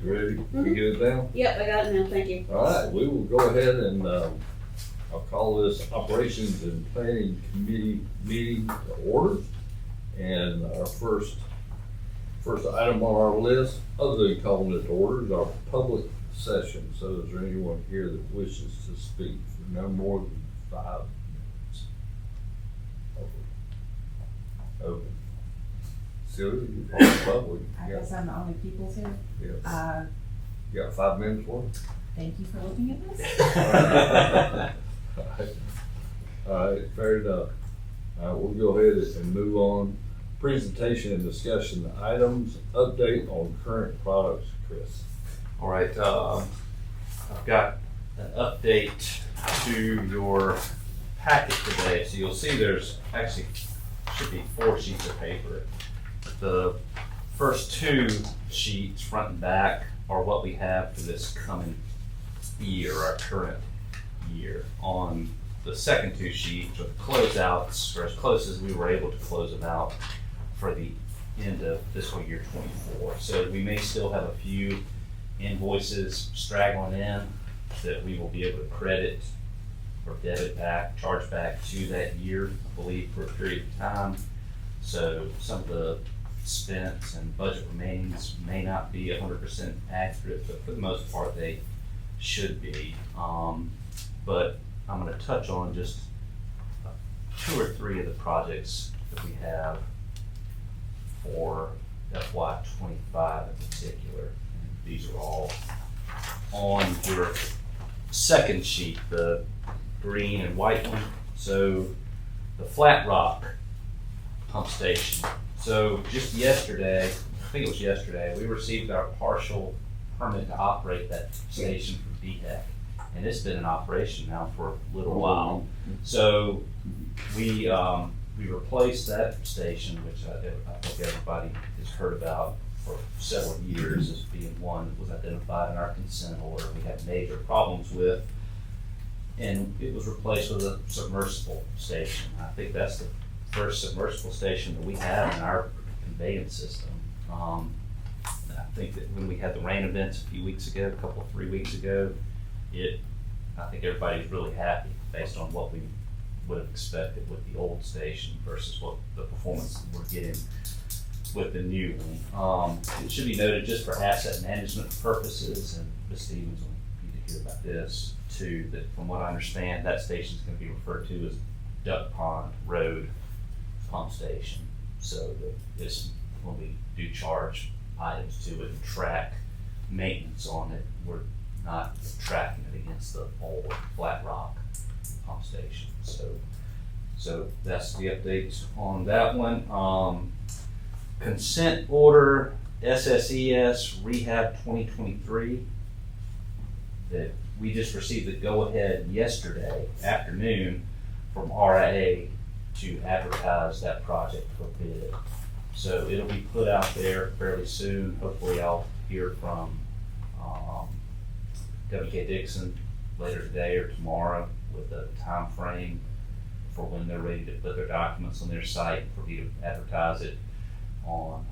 You ready? You get it down? Yep, I got it now, thank you. All right, we will go ahead and, I'll call this Operations and Planning Committee meeting to order. And our first item on our list, other than calling it to order, is our public session. So is there anyone here that wishes to speak for no more than 5 minutes? Open. Sylvia, you part of the public. I guess I'm the only people here. Yeah. You got 5 minutes for it? Thank you for looking at this. All right, fair enough. We'll go ahead and move on. Presentation and discussion items, update on current products, Chris. All right, I've got an update to your packet today. So you'll see there's actually should be 4 sheets of paper. The first 2 sheets, front and back, are what we have for this coming year, our current year. On the second 2 sheets are the closeouts, or as close as we were able to close them out for the end of fiscal year 24. So we may still have a few invoices straggling in that we will be able to credit or debit back, charge back to that year, I believe, for a period of time. So some of the expense and budget remains may not be 100% accurate, but for the most part they should be. But I'm going to touch on just 2 or 3 of the projects that we have for FY25 in particular. And these are all on your second sheet, the green and white one. So the Flat Rock pump station. So just yesterday, I think it was yesterday, we received our partial permit to operate that station from DHEC. And it's been in operation now for a little while. So we replaced that station, which I think everybody has heard about for several years as being one that was identified in our consent order we had major problems with. And it was replaced with a submersible station. I think that's the first submersible station that we have in our conveyance system. I think that when we had the rain events a few weeks ago, 3 weeks ago, I think everybody's really happy based on what we would have expected with the old station versus what the performance we're getting with the new one. It should be noted, just for asset management purposes, and Ms. Stevens will need to hear about this too, that from what I understand, that station is going to be referred to as Duck Pond Road Pump Station. So this, when we do charge items to it and track maintenance on it, we're not tracking it against the old Flat Rock pump station. So that's the updates on that one. Consent order SSES Rehab 2023 that we just received the go-ahead yesterday afternoon from RIA to advertise that project for bid. So it'll be put out there fairly soon. Hopefully I'll hear from WK Dixon later today or tomorrow with a time frame for when they're ready to put their documents on their site for me to advertise it on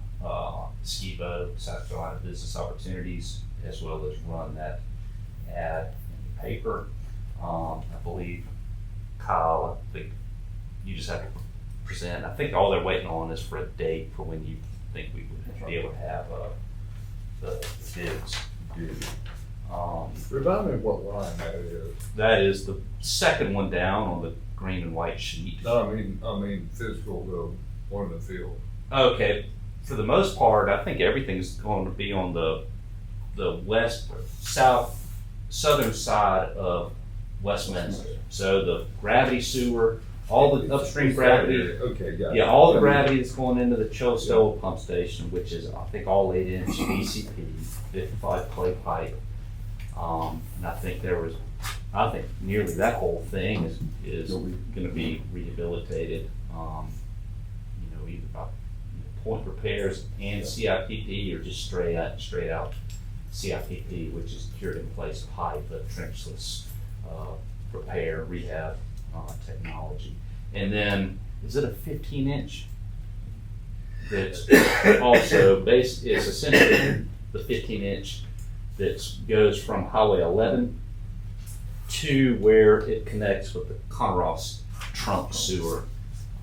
SCIBO, South Carolina Business Opportunities, as well as run that ad in the paper. I believe, Kyle, I think you just have to present. I think all they're waiting on is for a date for when you think we would be able to have the bids due. Remind me what line that is. That is the second one down on the green and white sheet. No, I mean physical, the one in the field. Okay, for the most part, I think everything's going to be on the southern side of Westminster. So the gravity sewer, all the upstream gravity. Okay, got it. Yeah, all the gravity that's going into the Chilstow pump station, which is, I think, all 8-inch VCP, 55 clay pipe. And I think nearly that whole thing is going to be rehabilitated, either by point repairs and CIPP, or just straight out CIPP, which is cured in place pipe, but trenchless repair, rehab technology. And then, is it a 15-inch? That's also it's essentially the 15-inch that goes from Highway 11 to where it connects with the Conross trunk sewer.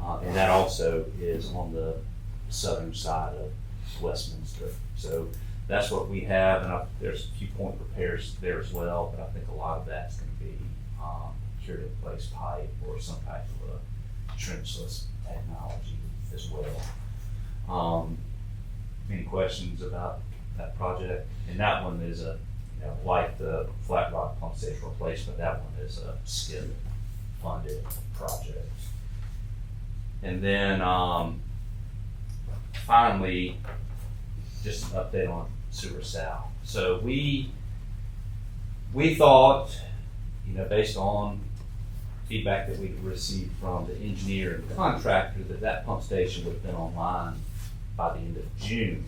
And that also is on the southern side of Westminster. So that's what we have, and there's a few point repairs there as well, but I think a lot of that's gonna be cured in place pipe or some type of a trenchless technology as well. Any questions about that project? And that one is like the Flat Rock pump station replacement, that one is a SCIP funded project. And then finally, just an update on Sewer South. So we thought, based on feedback that we received from the engineer and contractor, that pump station would have been online by the end of June,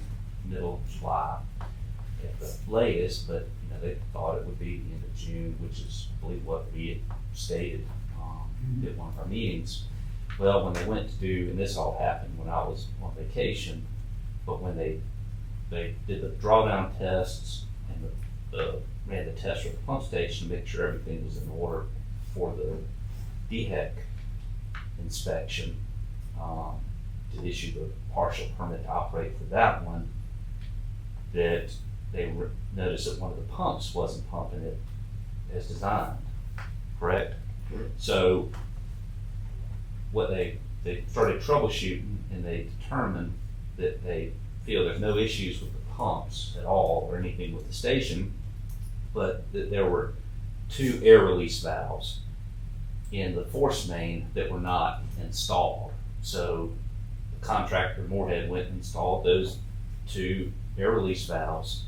middle of July at the latest, but they thought it would be the end of June, which is, I believe, what we had stated at one of our meetings. Well, when they went to do, and this all happened when I was on vacation, but when they did the drawdown tests and ran the test for the pump station to make sure everything was in order for the DHEC inspection, to issue the partial permit to operate for that one, that they noticed that one of the pumps wasn't pumping it as designed, correct? So what they started troubleshooting, and they determined that they feel there's no issues with the pumps at all or anything with the station, but that there were 2 air release valves in the force main that were not installed. So the contractor Moorhead went and installed those 2 air release valves,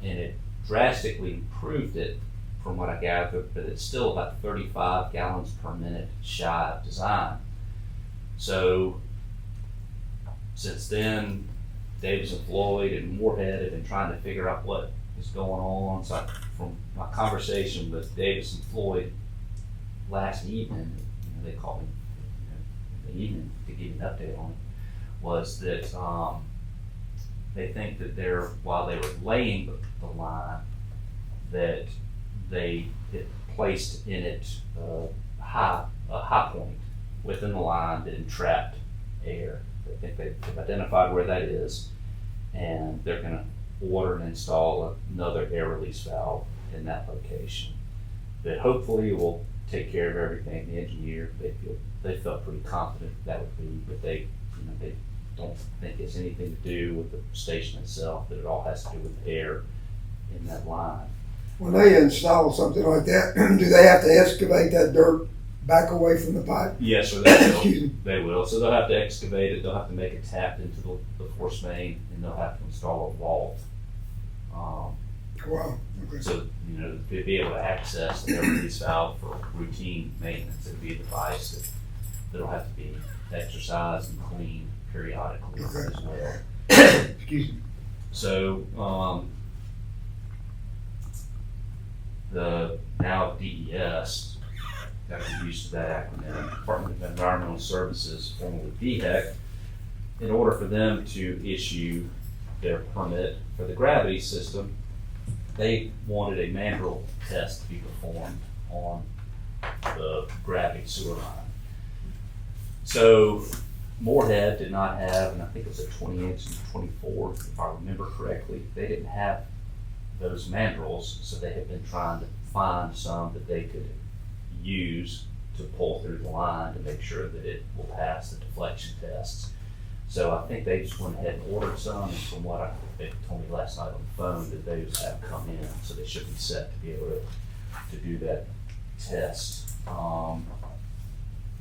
and it drastically improved it from what I gathered, but it's still about 35 gallons per minute shy of design. So since then, Davis and Floyd and Moorhead have been trying to figure out what is going on. So from my conversation with Davis and Floyd last evening, they called me in the evening to give me an update on it, was that they think that while they were laying the line, that they had placed in it a high point within the line that entrapped air. I think they've identified where that is, and they're going to order and install another air release valve in that location that hopefully will take care of everything. The engineer, they felt pretty confident that would be, but they don't think it's anything to do with the station itself, that it all has to do with air in that line. When they install something like that, do they have to excavate that dirt back away from the pipe? Yes, or they will. Excuse me. They will. So they'll have to excavate it, they'll have to make a tap into the force main, and they'll have to install a vault. Wow. Okay. So, to be able to access the air release valve for routine maintenance. It'd be a device that'll have to be exercised and cleaned periodically Okay. as well. Excuse me. So, the now DES, got used to that acronym, Department of Environmental Services, formerly DHEC, in order for them to issue their permit for the gravity system, they wanted a mandrel test to be performed on the gravity sewer line. So Moorhead did not have, and I think it was a 20-inch and 24, if I remember correctly, they didn't have those mandrels, so they have been trying to find some that they could use to pull through the line to make sure that it will pass the deflection tests. So I think they just went ahead and ordered some, and from what they told me last night on the phone, that those have come in, so they should be set to be able to do that test.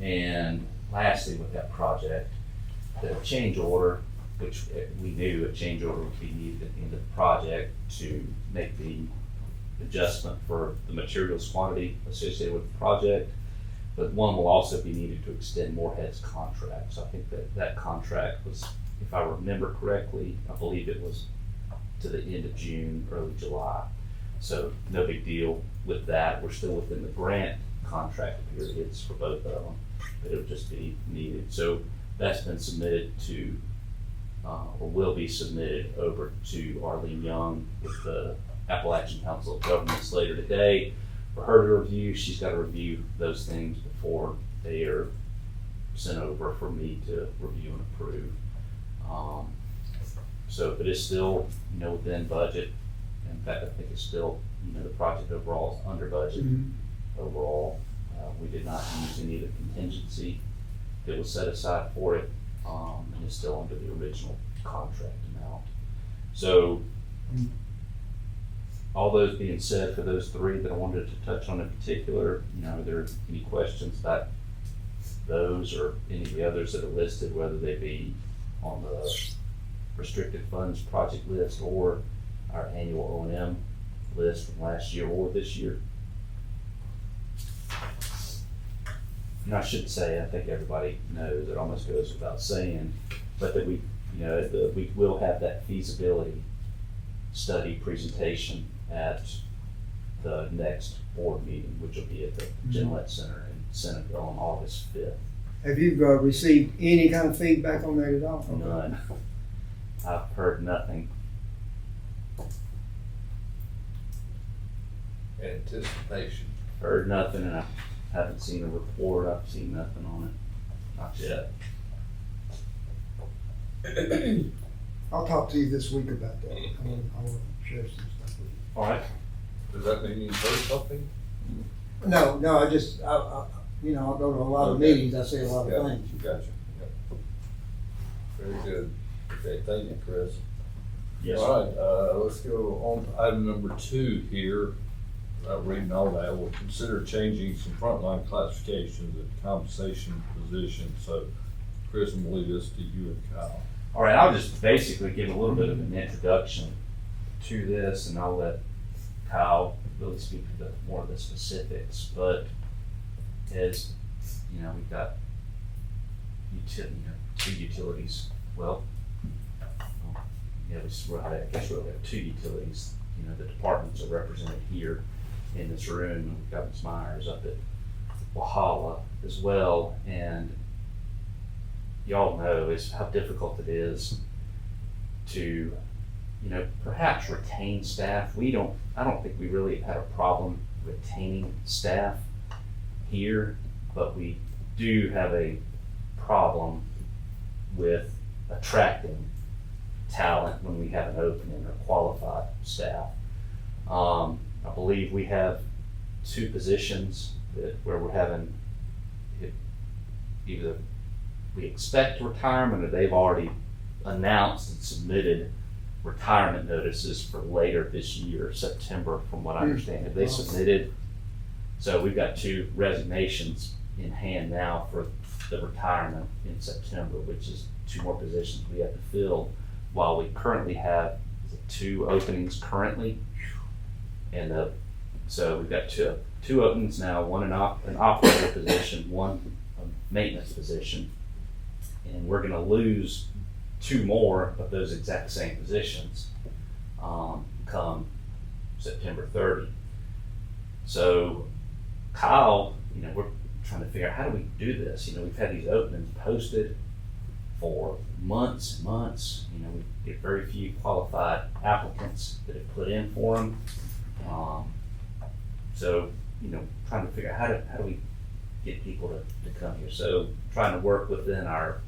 And lastly, with that project, the change order, which we knew a change order would be needed at the end of the project to make the adjustment for the materials quantity associated with the project, but one will also be needed to extend Moorhead's contract. So I think that contract was, if I remember correctly, I believe it was to the end of June, early July. So no big deal with that. We're still within the grant contract periods for both of them, but it'll just be needed. So that's been submitted to, or will be submitted over to Arlene Young with the Appalachian Council of Governments later today for her to review. She's got to review those things before they are sent over for me to review and approve. So if it is still, within budget, in fact, I think it's still, the project overall is under budget. Overall, we did not use any of the contingency that was set aside for it, and it's still under the original contract amount. So, all those being said, for those three that I wanted to touch on in particular, are there any questions about those or any of the others that are listed, whether they be on the restricted funds project list or our annual O&M list from last year or this year? And I should say, I think everybody knows, it almost goes without saying, but that we, we will have that feasibility study presentation at the next board meeting, which will be at the Gillette Center in Seneca on August 5th. Have you received any kind of feedback on that at all? None. I've heard nothing. Anticipation. Heard nothing, and I haven't seen a report. I've seen nothing on it. Not yet. I'll talk to you this week about that. I'll share some stuff with you. All right. Does that mean you've heard something? No, I just, I go to a lot of Okay. meetings, I see a lot of things. Gotcha. Yep. Very good. Okay, thank you, Chris. Yes. All right, let's go on to item number 2 here. Without reading all that, we'll consider changing some frontline classifications and compensation positions. So, Chris, I'm gonna leave this to you and Kyle. All right, I'll just basically give a little bit of an introduction to this, and I'll let Kyle really speak to more of the specifics. But as we've got two utilities. Well, I guess we really have 2 utilities. The departments are represented here in this room, and we've got Ms. Myers up at Wahala as well. And y'all know how difficult it is to, perhaps retain staff. I don't think we really have had a problem retaining staff here, but we do have a problem with attracting talent when we have an opening or qualified staff. I believe we have 2 positions where we're having either we expect retirement or they've already announced and submitted retirement notices for later this year, September, from what I understand. Have they submitted? So we've got 2 resignations in hand now for the retirement in September, which is 2 more positions we have to fill, while we currently have 2 openings currently. And so we've got two openings now, one an operator position, one a maintenance position. And we're gonna lose 2 more of those exact same positions come September 30. So Kyle, we're trying to figure out how do we do this. We've had these openings posted for months and months. We get very few qualified applicants that have put in for them. So, trying to figure out how do we get people to come here. So trying to work within our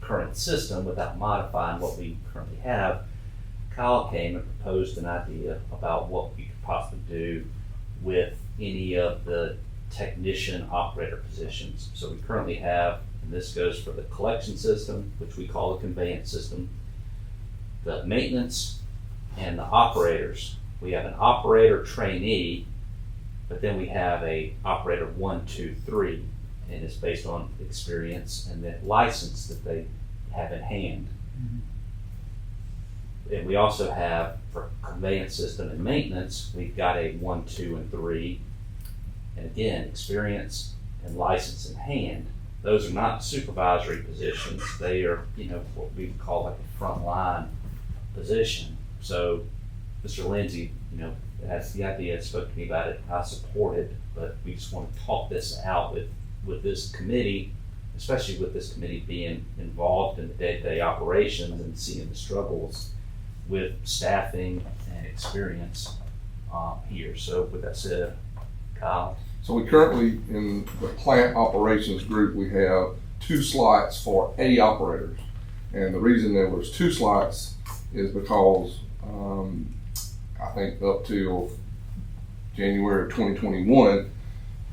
current system without modifying what we currently have. Kyle came and proposed an idea about what we could possibly do with any of the technician operator positions. So we currently have, and this goes for the collection system, which we call the conveyance system, the maintenance, and the operators. We have an operator trainee, but then we have a operator 1, 2, 3, and it's based on experience and the license that they have in hand. And we also have, for conveyance system and maintenance, we've got a 1, 2, and 3, and again, experience and license in hand. Those are not supervisory positions. They are, what we call like a frontline position. So Mr. Lindsay, has the idea, spoke to me about it. I support it, but we just want to talk this out with this committee, especially with this committee being involved in the day-to-day operations and seeing the struggles with staffing and experience here. So with that said, Kyle? So we currently, in the plant operations group, we have 2 slots for A operators. And the reason there was 2 slots is because, I think up till January of 2021,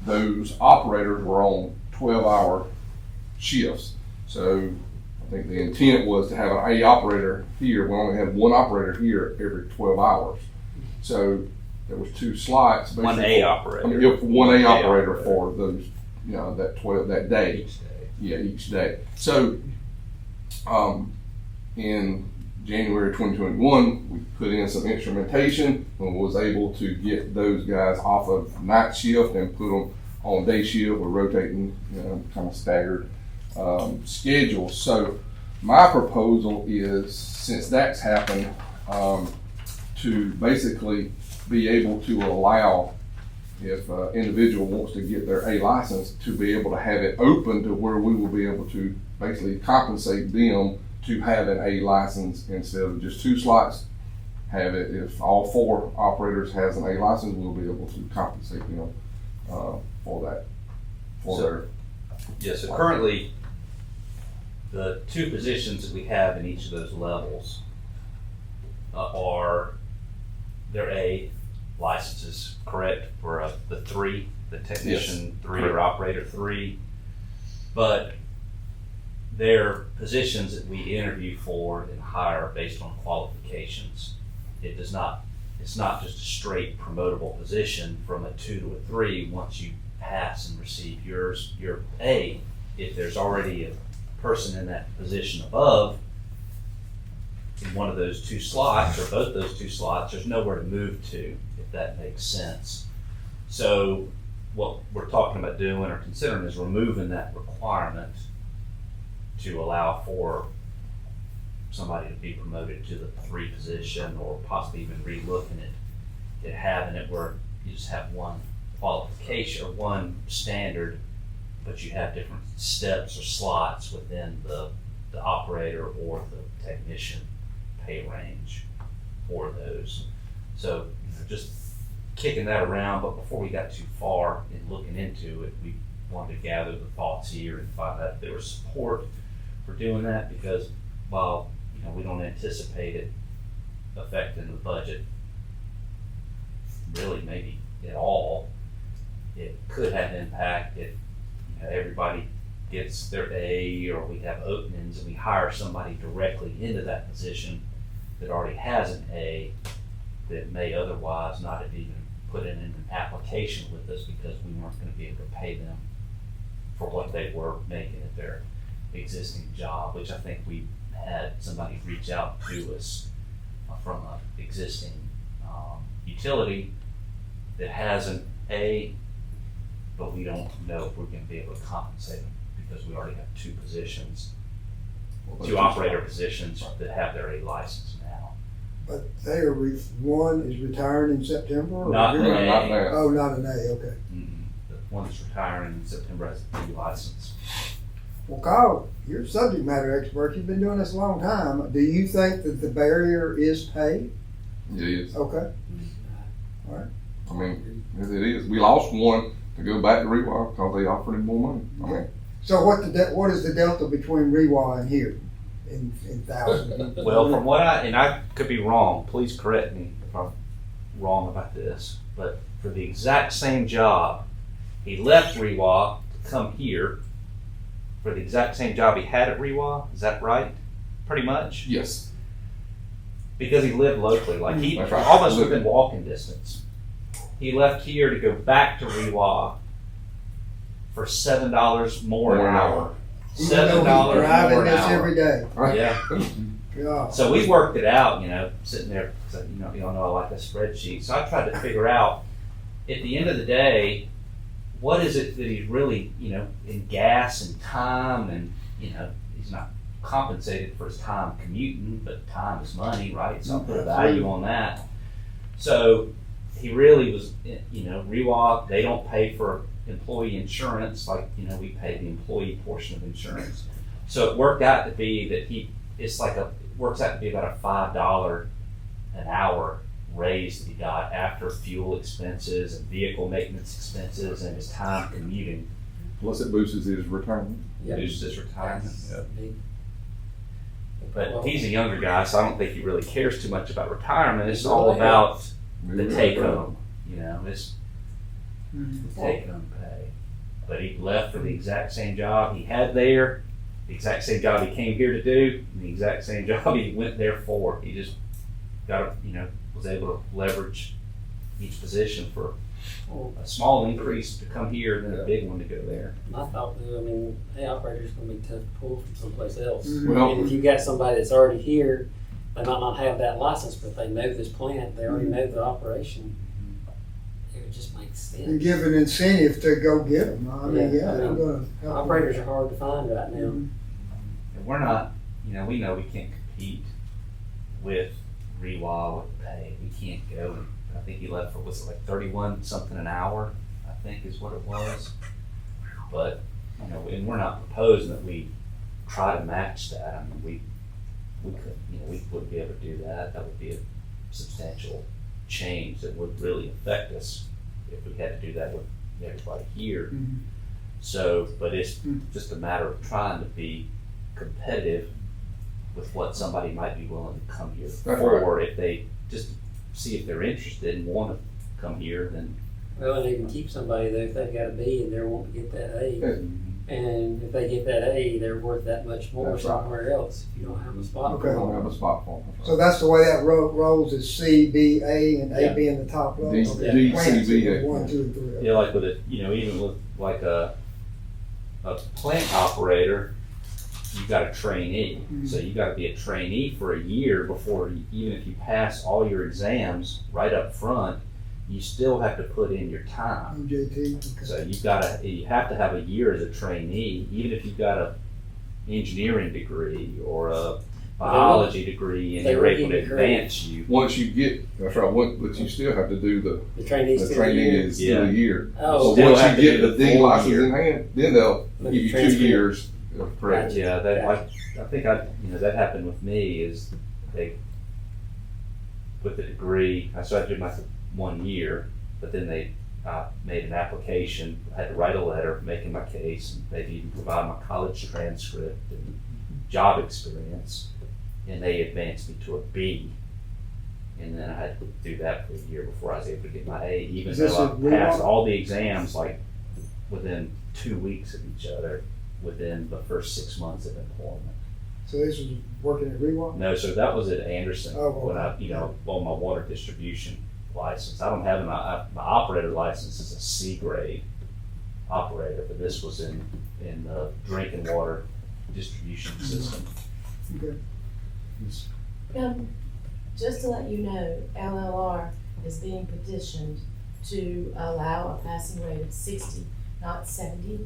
those operators were on 12-hour shifts. So I think the intent was to have an A operator here. We only had 1 operator here every 12 hours. So there was 2 slots. One basically A operator. I mean, yeah, for one A operator for those, that day. Each day. Yeah, each day. So, in January 2021, we put in some instrumentation and was able to get those guys off of night shift and put them on day shift. We're rotating, kind of staggered schedules. So, my proposal is, since that's happened, to basically be able to allow, if an individual wants to get their A license, to be able to have it open to where we will be able to basically compensate them to have an A license instead of just 2 slots. Have it, if all 4 operators has an A license, we'll be able to compensate them for that. Yeah, so currently, the 2 positions that we have in each of those levels are their A licenses, correct? For the 3, the technician 3 or operator 3. But they're positions that we interview for and hire based on qualifications. It's not just a straight promotable position from a 2 to a 3 once you pass and receive your A. If there's already a person in that position above in one of those 2 slots or both those 2 slots, there's nowhere to move to, if that makes sense. So what we're talking about doing or considering is removing that requirement to allow for somebody to be promoted to the 3 position, or possibly even re-looking at having it where you just have 1 qualification or 1 standard, but you have different steps or slots within the operator or the technician pay range for those. So just kicking that around, but before we got too far in looking into it, we wanted to gather the thoughts here and find out if there was support for doing that, because while we don't anticipate it affecting the budget really maybe at all, it could have impact if everybody gets their A, or we have openings and we hire somebody directly into that position that already has an A that may otherwise not have even put in an application with us because we weren't going to be able to pay them for what they were making at their existing job, which I think we had somebody reach out to us from an existing utility that has an A, but we don't know if we're going to be able to compensate them because we already have 2 positions, 2 operator positions that have their A license now. But they are, one is retiring in September? or Not an January? Not A. now. Oh, not an A, okay. The one that's retiring in September has a B license. Well, Kyle, you're a subject matter expert. You've been doing this a long time. Do you think that the barrier is pay? It is. Okay. I mean, as it is. We lost 1 to go back to Rewa because they offered him more money. I mean, So what is the delta between Rewa and here in thousands? Well, from what and I could be wrong, please correct me if I'm wrong about this, but for the exact same job, he left Rewa to come here for the exact same job he had at Rewa. Is that right? Pretty much? yes. Because he lived locally, like he That's right. almost within walking distance. He left here to go back to Rewa for $7 more an hour. Even though $7 he's driving more an this hour. every day. Yeah. God. So we worked it out, sitting there, because y'all know I like a spreadsheet. So I tried to figure out, at the end of the day, what is it that he's really, in gas and time, and, he's not compensated for his time commuting, but time is money, right? So I put a value on that. So he really was, Rewa, they don't pay for employee insurance like, we pay the employee portion of insurance. So it worked out to be that works out to be about a $5 an hour raise that he got after fuel expenses and vehicle maintenance expenses and his time commuting. Plus it boosts his retirement. Yeah. Reduced his retirement. Big. But he's a younger guy, so I don't think he really cares too much about retirement. It's all about the take home, you know, it's the take home pay. But he left for the exact same job he had there, the exact same job he came here to do, and the exact same job he went there for. He just was able to leverage each position for Well, a small increase to come here, and then a big one to go there. my thought was, I mean, hey, operator's gonna be tough to pull from someplace else. Mhm. Well- And if you got somebody that's already here, they might not have that license, but they know this plant, they already know the operation. It would just make sense. And give an incentive to go get them. I mean, Yeah. yeah, they're gonna help 'em. Operators are hard to find right now. Mhm. And we're not, we know we can't compete with Rewa with pay. We can't go. I think he left for, was it like 31 something an hour, I think is what it was. But, and we're not proposing that we try to match that. I mean, we could, we wouldn't be able to do that. That would be a substantial change that would really affect us if we had to do that with everybody here. Mhm. So, but it's just a matter of trying to be competitive with what somebody might be willing to come here That's for. If they just see if they're interested and want to come here, then Well, and they can keep somebody though, if they've got a B and they're wanting to get that A. Yeah. And if they get that A, they're worth that much more That's right. somewhere else if you don't have a spot. Okay. for I them. don't have a spot for them. So that's the way that rolls is C, B, A, and A Yeah. being the top row. D, Okay. D, Plants, C, B, A. 1, 2, and 3. yeah, like with it, even with like a plant operator, you got a trainee. Mhm. So you got to be a trainee for a year before, even if you pass all your exams right up front, you still have to put in your time. OJT. So Okay. you have to have a year as a trainee, even if you've got a engineering degree or a biology degree, and They you're will able to give you credit. advance you. Once you get, that's right, but you still have to do The trainees the still training here. is still a year. Oh, So Still once have you to get do the the D full license year. in hand, then they'll Let give the you 2 transcript. years of credit. Yeah, Yeah. I think that happened with me. Is they with the degree, I started my 1 year, but then they made an application. I had to write a letter making my case, and they'd even provide my college transcript and job experience, and they advanced me to a B. And then I had to do that for a year before I was able to get my A, even Is this though a I passed real- all the exams like within 2 weeks of each other within the first 6 months of employment. So this was working at Rewalk? No, so that was at Anderson Oh, when I, on my water distribution license. I don't have my operator license is a C grade operator, but this was in the drinking water distribution system. Okay. Just to let you know, LLR is being petitioned to allow a passing rate of 60, not 70.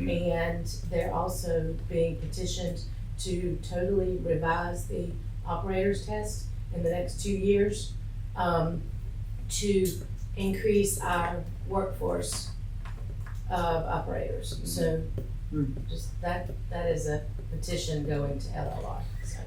And they're also being petitioned to totally revise the operator's test in the next 2 years, to increase our workforce of operators. So just that is a petition going to LLR. So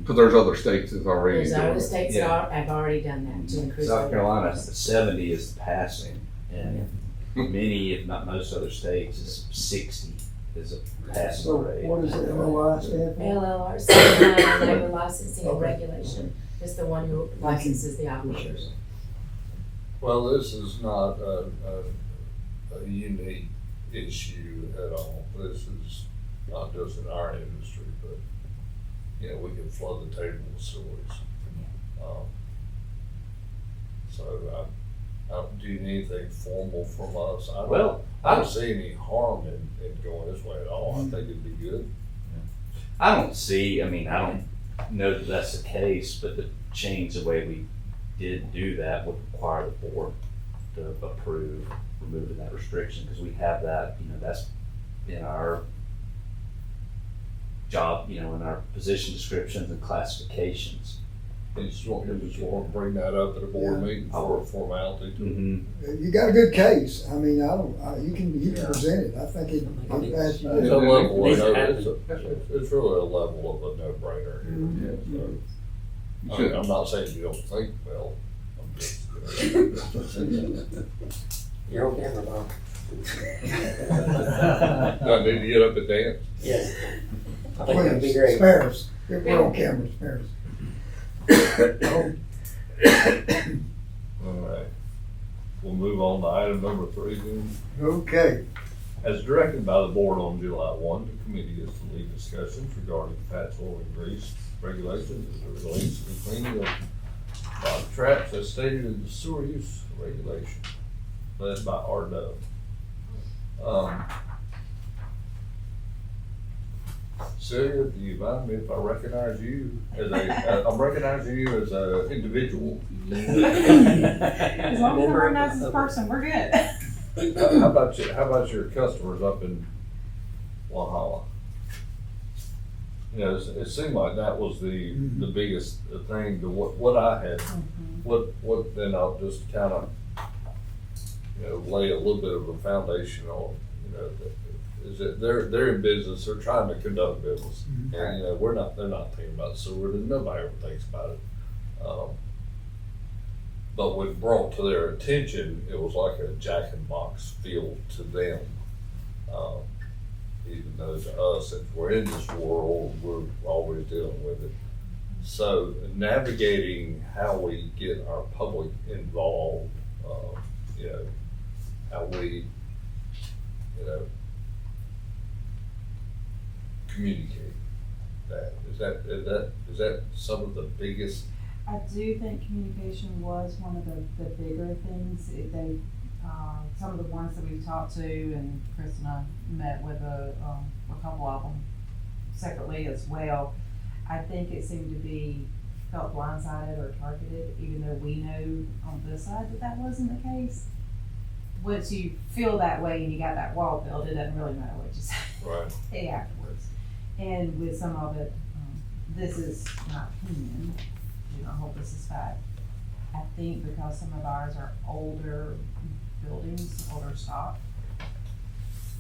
Because there's other states that's already there's doing other it. states that have already done that to increase. South our Carolina, workforce. 70 is the passing, and many, if not most other states, is 60 is a passing So rate. what does the LOI stand for? LLR, Certified Labor Licensing and Regulation, is the one who licenses the operators. Well, this is not a unique issue at all. This is not just in our industry, but, we can flood the table with stories. So do you need anything formal from us? Well, I don't see any harm in going this way at all. I think it'd be good. I don't know that that's the case, but to change the way we did do that would require the board to approve removing that restriction, because we have that, that's in our job, in our position descriptions and classifications. You just want to bring that up at a board meeting for formality too. Mm-hmm. You got a good case. I mean, you can Yeah. present it. I think it passed you. It's a So level, needs to it's happen. it's really a level of a no-brainer here. Mhm. So, I'm not saying you don't think well, I'm just. You're on camera, Bob. Do I need to get up and dance? Yes. I think that'd be Please, great. spare us. If we're on camera, spare us. Alright, we'll move on to item number 3 then. Okay, As directed by the board on July 1, the committee is to lead discussions regarding patch oil and grease regulations as it relates to the cleaning of bottom traps as stated in the sewer use regulation, led by R. Dove. Celia, do you mind me if I recognize you as I'm recognizing you as an individual. As long as I recognize this person, we're good. How about your customers up in Walhalla? You know, it seemed like that was the biggest thing, what I had, then I'll just kind of, lay a little bit of a foundation on, is that they're in business, they're trying to conduct business. And, they're not thinking about the sewer, and nobody ever thinks about it. But when brought to their attention, it was like a jack in the box feel to them. Even though to us, if we're in this world, we're always dealing with it. So navigating how we get our public involved, how we, communicate that. Is that some of the biggest? I do think communication was one of the bigger things. Some of the ones that we've talked to, and Chris and I met with a couple of them separately as well. I think it seemed to be felt blindsided or targeted, even though we know on this side that wasn't the case. Once you feel that way and you got that wall built, it doesn't really matter what you say afterwards. And with some of it, this is my opinion. Do not hold this as fact. I think because some of ours are older buildings, older stock,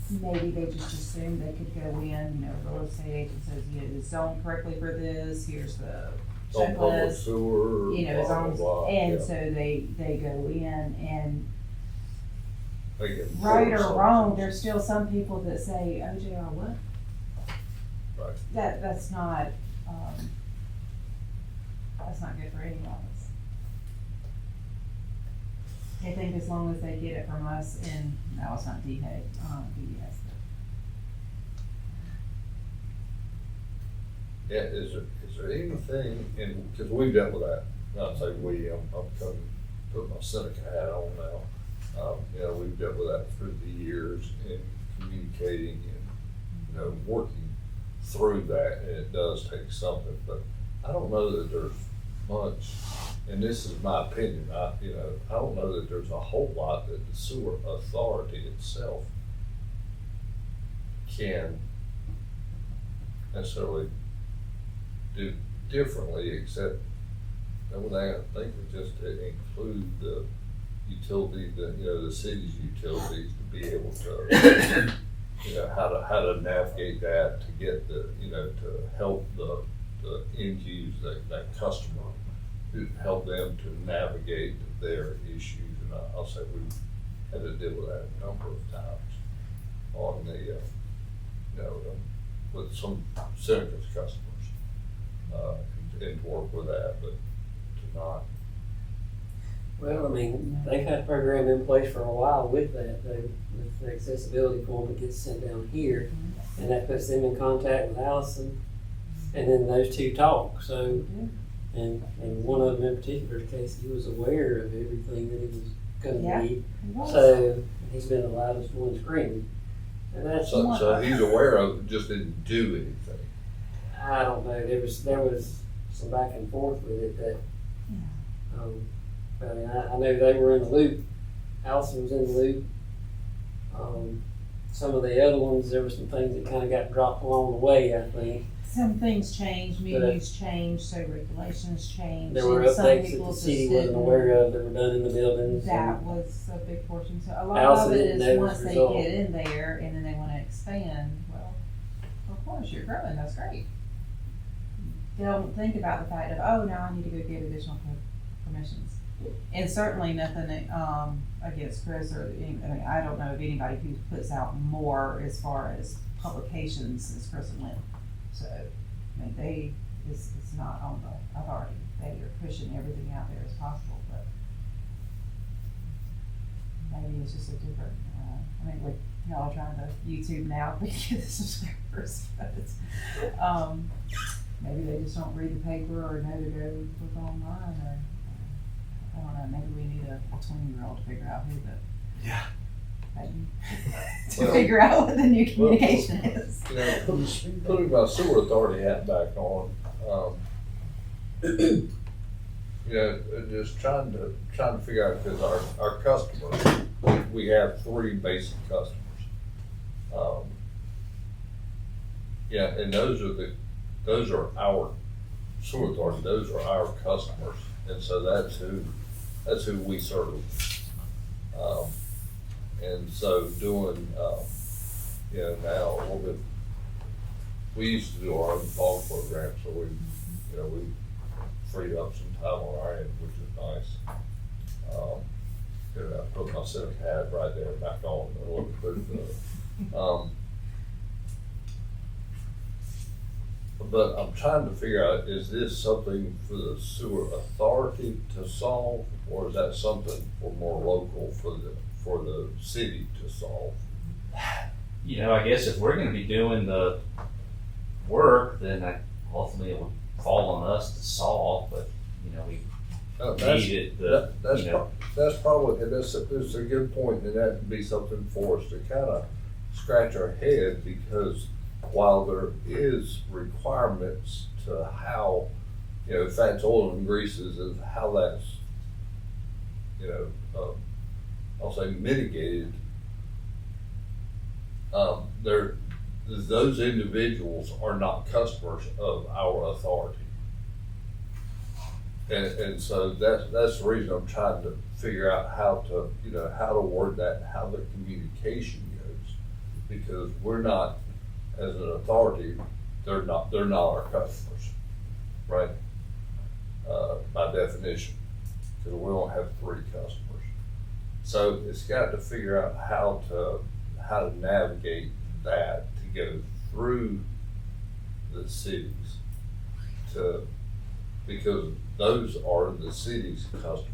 maybe they just assumed they could go in, real estate agent says, it's zoned correctly for this, here's the On public checklist, sewer, it's blah, blah, on, blah, and yeah. so they go in, and They get right or something. wrong, there's still some people that say, OJR what? Right. That's not good for any of us. I think as long as they get it from us, and no, it's not DHEC, DES. Yeah, is there anything, because we've dealt with that, not say we, I'm coming, put my Seneca hat on now. We've dealt with that through the years in communicating and, working through that, and it does take something, but I don't know that there's much, and this is my opinion, I don't know that there's a whole lot that the sewer authority itself can necessarily do differently, except the only thing I think is just to include the utility, the city's utilities to be able to, how to navigate that, to get the, to help the end user, that customer, to help them to navigate their issues. And I'll say we've had to deal with that a number of times on the, with some Seneca's customers, and to work with that, but to not. Well, they've had a program in place for a while with that, with the accessibility form that gets sent down here, and that puts them in contact with Allison, and then those two talk, so, and one of them in particular case, he was aware of everything that he was gonna need, so he's been the loudest one screaming. And that's So he's aware of it, just didn't do anything. I don't know, there was some back and forth with it that, I know they were in the loop, Allison was in the loop. Some of the other ones, there were some things that kinda got dropped along the way, I think. Some things changed, menus changed, so regulations changed. There were and some updates that people the just city wasn't didn't- aware of that were done in the buildings. That was a big portion, so a lot Allison of it didn't know is the once they result. get in there and then they wanna expand, well, of course, you're growing, that's great. don't think about the fact of, oh, now I need to go get additional permissions. And certainly nothing, against Chris or, I mean, I don't know of anybody who puts out more as far as publications as Chris and Lynn. So, I mean, it's not on the authority. They are pushing everything out there as possible, but maybe it's just a different, I mean, like, y'all are trying to YouTube now to get the subscribers, but maybe they just don't read the paper or know to go look online, or I don't know, maybe we need a 20-year-old to figure out who the, Yeah. to Well- figure out what the new communication is. You know, putting my sewer authority hat back on, you know, just trying to figure out, because our customers, we have three basic customers. Yeah, and those are our sewer authority, those are our customers, and so that's who we serve. And so doing, you know, now a little bit, we used to do our own fog program, so we freed up some time on our end, which is nice. You know, I put my civic hat right there back on and look pretty good. But I'm trying to figure out, is this something for the sewer authority to solve, or is that something for more local for the city to solve? You know, I guess if we're gonna be doing the work, then ultimately it would fall on us to solve, but, you know, we That's- need it, That's you know. that's probably, and that's a good point, and that would be something for us to kind of scratch our head, because while there is requirements to how, you know, fats, oil, and greases, of how that's, you know, I'll say mitigated, those individuals are not customers of our authority. And so that's the reason I'm trying to figure out how to word that, how the communication goes. Because we're not, as an authority, they're not our customers, right? By definition, because we don't have three customers. So it's got to figure out how to navigate that to go through the cities because those are the city's customers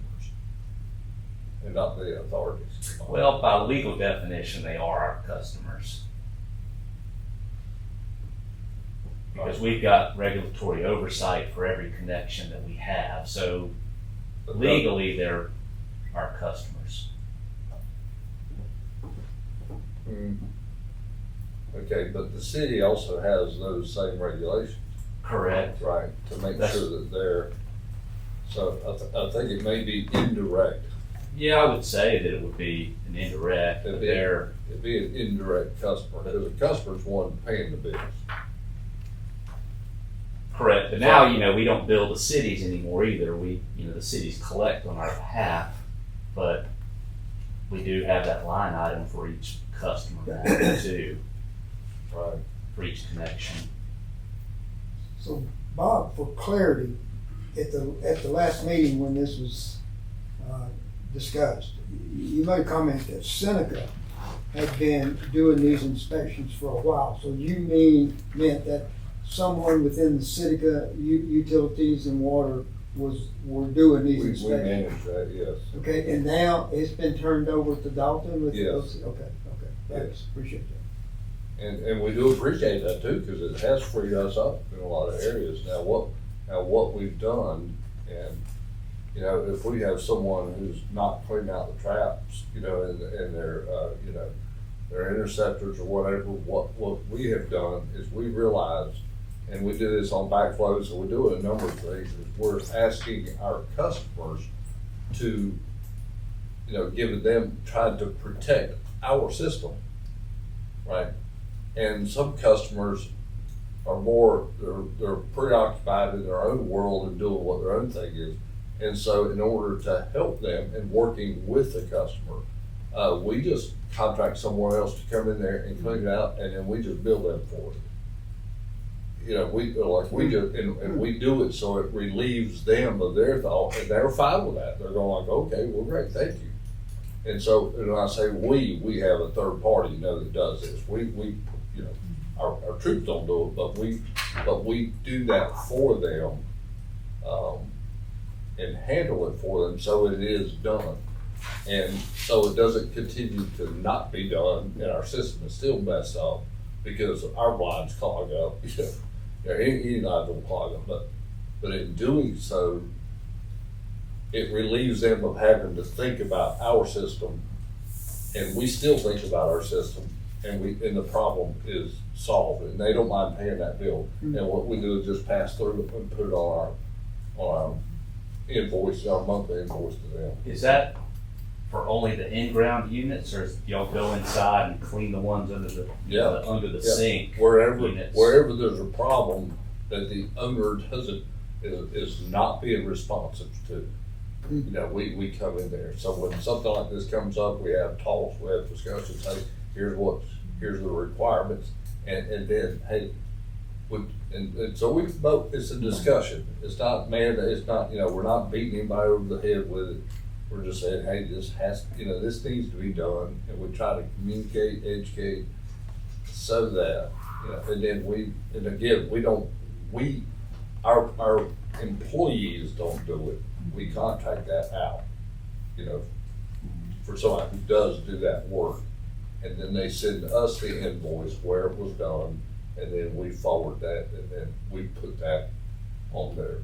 and not the authorities. well, by legal definition, they are our customers. Because we've got regulatory oversight for every connection that we have, so But legally, they're our customers. Mm. Okay, but the city also has those same regulations, Correct. right, to make That's- sure that so I think it may be indirect. Yeah, I would say that it would be an indirect, but It'd be- they're, It'd be an indirect customer, because the customer's one paying the bills. correct, but now, you know, we don't bill the cities anymore either, the cities collect on our behalf, but we do have that line item for each customer now too, Right. for each connection. So Bob, for clarity, at the last meeting when this was discussed, you made a comment that Seneca had been doing these inspections for a while. So you meant that someone within the Seneca utilities and water were doing these We inspections? manage that, yes. Okay, and now it's been turned over to Dalton with Yes. those? Okay, thanks, appreciate that. And we do appreciate that too, because it has freed us up in a lot of areas. Now what we've done, and, you know, if we have someone who's not cleaning out the traps, you know, and their, you know, their interceptors or whatever, what we have done is we realized, and we do this on backflows, and we do it a number of things, is we're asking our customers to, you know, giving them, trying to protect our system, right? And some customers are more, they're preoccupied in their own world and doing what their own thing is. And so in order to help them and working with the customer, we just contract someone else to come in there and clean it out, and then we just bill them for it. you know, we, like we do, and we do it so it relieves them of their thought, and they're fine with that. They're going like, okay, well, great, thank you. And so, and when I say we have a third party, you know, that does this. We, you know, our troops don't do it, but we do that for them, and handle it for them, so it is done. And so it doesn't continue to not be done, and our system is still messed up because our lines clog up. Any line will clog up, but in doing so, it relieves them of having to think about our system, and we still think about our system, and the problem is solved, and they don't mind paying that bill. And what we do is just pass through it and put it on our invoice, our monthly invoice to them. Is that for only the in-ground units, or y'all go inside and clean the ones under the under the Yeah. sink? Wherever units? there's a problem that the owner is not being responsive to, you know, we come in there. So when something like this comes up, we have talks, we have discussions. Hey, here's the requirements, and then hey, and so we both. It's a discussion. It's not you know, we're not beating anybody over the head with it. We're just saying, hey, this needs to be done, and we try to communicate, educate, so that, you know, and then our employees don't do it. We contract that out, you know, for somebody who does do that work, and then they send us the invoice where it was done, and then we forward that, and then we put that on the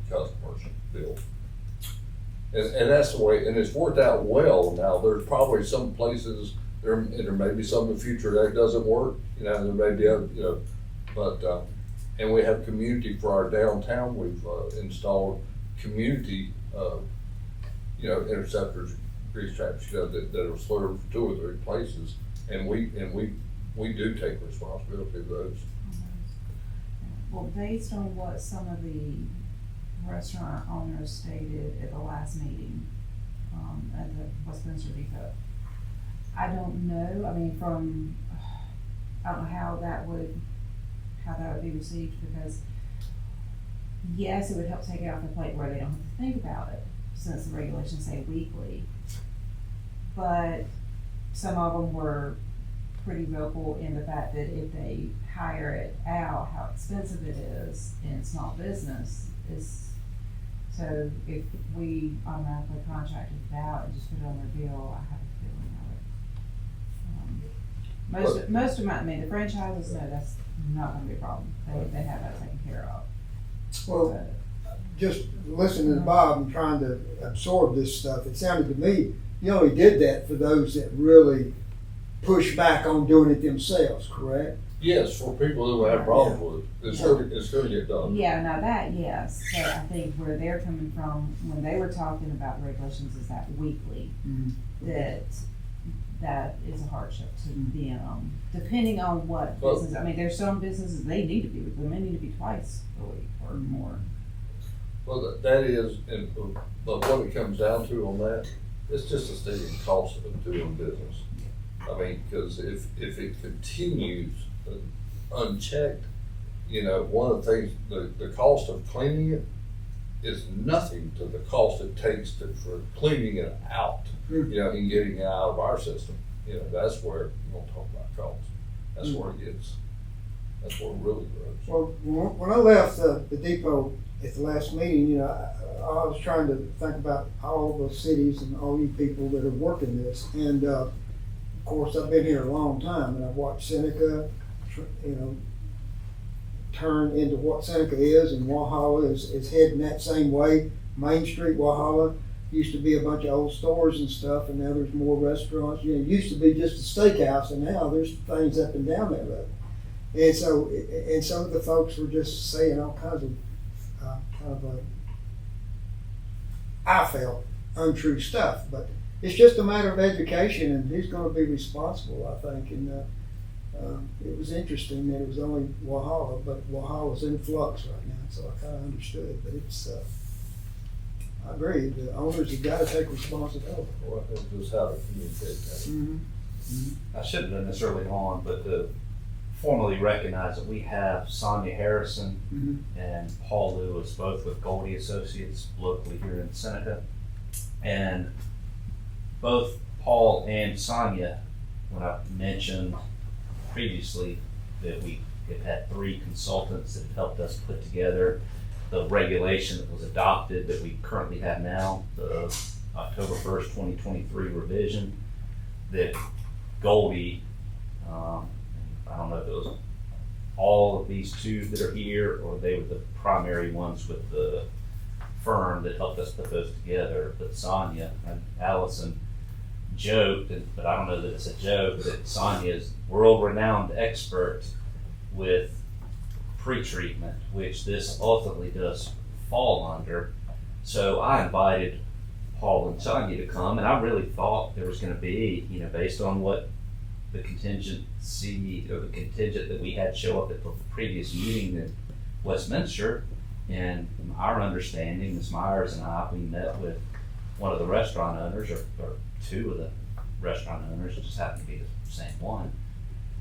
customer's bill. And that's the way, and it's worked out well. Now, there's probably some places, there may be some in the future that doesn't work, you know, there may be other, you know, but, and we have community for our downtown. We've installed community, you know, interceptors, grease traps, you know, that are slurred for 2 or 3 places, and we do take responsibility of those. Well, based on what some of the restaurant owners stated at the last meeting, at the Westminster Depot, I don't know, I mean, I don't know how that would be received, because yes, it would help take it off the plate where they don't have to think about it, since the regulations say weekly. But some of them were pretty vocal in the fact that if they hire it out, how expensive it is in small business so if we automatically contracted it out and just put it on their bill, I have a feeling of it. Most of them, I mean, the franchises, no, that's not gonna be a problem. They have that taken care of. Well, just listening to Bob and trying to absorb this stuff, it sounded to me, you only did that for those that really push back on doing it themselves, correct? Yes, for people who have problems with it, it's gonna get done. Yeah, now that, yes, but I think where they're coming from, when they were talking about regulations, is that weekly, that is a hardship to them, depending on what business. I mean, there's some businesses, they need to be twice a week or more. Well, that is, but what it comes down to on that, it's just a steady cost of doing business. I mean, because if it continues unchecked, you know, one of the things, the cost of cleaning it is nothing to the cost it takes for cleaning it out, you know, and getting it out of our system. You know, that's where you don't talk about cost. That's where it really grows. Well, when I left the depot at the last meeting, you know, I was trying to think about all the cities and all you people that are working this, and of course, I've been here a long time, and I've watched Seneca, you know, turn into what Seneca is, and Walhalla is heading that same way. Main Street, Walhalla, used to be a bunch of old stores and stuff, and now there's more restaurants. You know, it used to be just a steakhouse, and now there's things up and down that road. And so, some of the folks were just saying all kinds of I felt untrue stuff, but it's just a matter of education, and who's going to be responsible, I think. And it was interesting that it was only Walhalla, but Walhalla's in flux right now, so I kind of understood. But it's, I agree, the owners have got to take responsibility. Well, it's just how to communicate that. I should have done this early on, but the formally recognize that we have Sonia Harrison Mhm. and Paul Lewis, both with Goldie Associates locally here in Seneca. And both Paul and Sonia, when I mentioned previously that we have had 3 consultants that have helped us put together the regulation that was adopted that we currently have now, the October 1st, 2023 revision, that Goldie, I don't know if it was all of these 2 that are here or they were the primary ones with the firm that helped us put those together, but Sonia and Allison joked, but I don't know that it's a joke, that Sonia is world-renowned expert with pre-treatment, which this ultimately does fall under. So I invited Paul and Sonia to come, and I really thought there was going to be, based on what the contingency or the contingent that we had show up at the previous meeting in Westminster, and our understanding, Ms. Myers and I, we met with one of the restaurant owners, or 2 of the restaurant owners, it just happened to be the same one,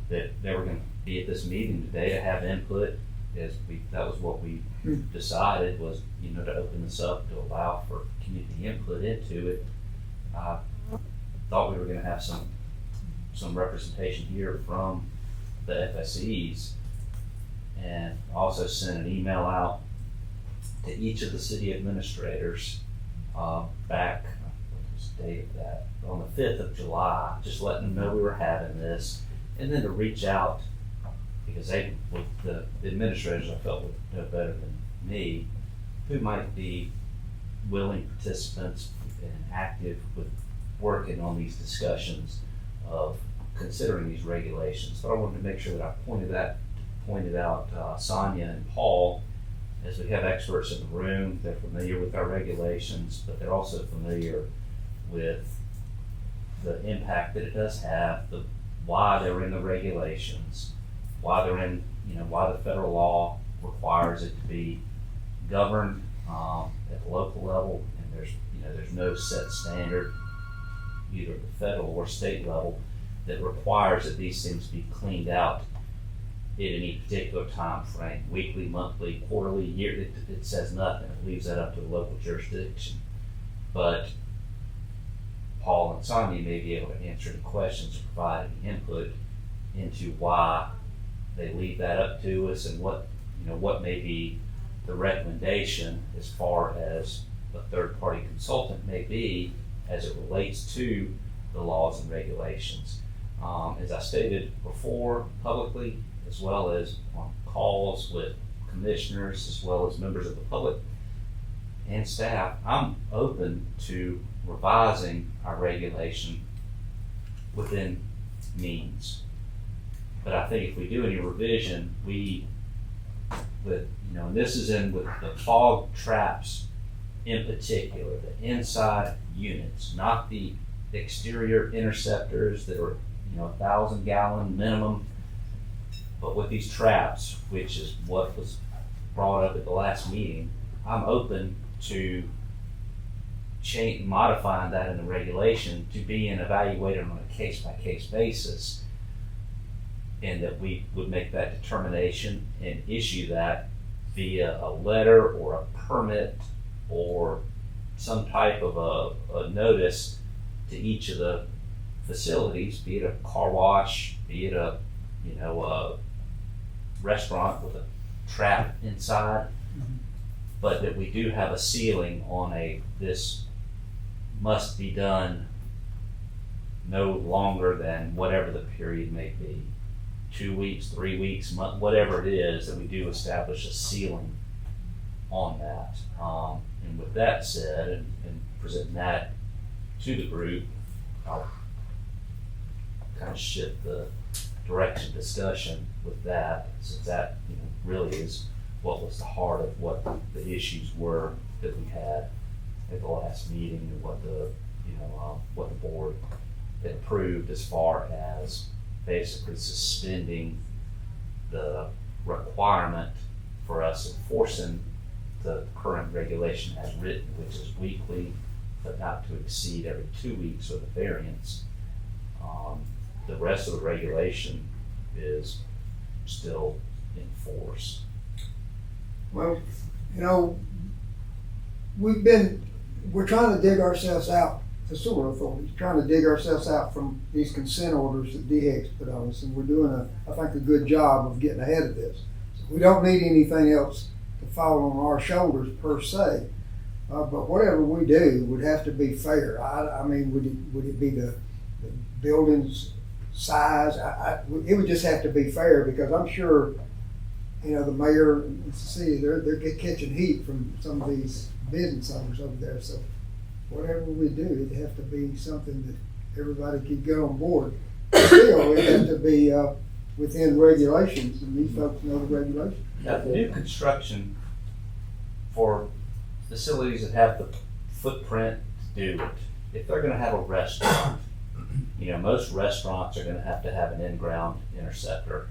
that they were going to be at this meeting today to have input. That was what we decided was, to open this up to allow for community input into it. I thought we were going to have some representation here from the FSEs, and also sent an email out to each of the city administrators back, what was the date of that? On the 5th of July, just letting them know we were having this, and then to reach out, because the administrators I felt would know better than me, who might be willing participants and active with working on these discussions of considering these regulations. But I wanted to make sure that I pointed out Sonia and Paul, as we have experts in the room. They're familiar with our regulations, but they're also familiar with the impact that it does have, why they're in the regulations, why they're in, why the federal law requires it to be governed at the local level, and there's no set standard, either at the federal or state level, that requires that these things be cleaned out at any particular time frame, weekly, monthly, quarterly, year. It says nothing. It leaves that up to the local jurisdiction. But Paul and Sonia may be able to answer any questions or provide any input into why they leave that up to us, and what may be the recommendation as far as a third-party consultant may be as it relates to the laws and regulations. As I stated before publicly, as well as on calls with commissioners, as well as members of the public and staff, I'm open to revising our regulation within means. But I think if we do any revision, and this is in with the fog traps in particular, the inside units, not the exterior interceptors that are 1,000-gallon minimum, but with these traps, which is what was brought up at the last meeting, I'm open to modifying that in the regulation to be evaluated on a case-by-case basis, and that we would make that determination and issue that via a letter or a permit or some type of a notice to each of the facilities, be it a car wash, be it a restaurant with a trap inside, but that we do have a ceiling on this must be done no longer than whatever the period may be, 2 weeks, 3 weeks, month, whatever it is, that we do establish a ceiling on that. And with that said, and presenting that to the group, I'll kind of shift the direction discussion with that, since that really is what was the heart of what the issues were that we had at the last meeting, and what the board had approved as far as basically suspending the requirement for us enforcing the current regulation as written, which is weekly, but not to exceed every 2 weeks with a variance. The rest of the regulation is still in force. Well, you know, we're trying to dig ourselves out, the sewer authority, trying to dig ourselves out from these consent orders that DHEC's put on us, and we're doing I think, a good job of getting ahead of this. So we don't need anything else to fall on our shoulders per se, but whatever we do would have to be fair. I mean, would it be the building's size? It would just have to be fair, because I'm sure, you know, the mayor and the city, they're catching heat from some of these business owners over there. So whatever we do, it'd have to be something that everybody could get on board. Still, it'd have to be within regulations, and these folks know the regulations. Now, the new construction for facilities that have the footprint to do it, if they're gonna have a restaurant, you know, most restaurants are gonna have to have an in-ground interceptor,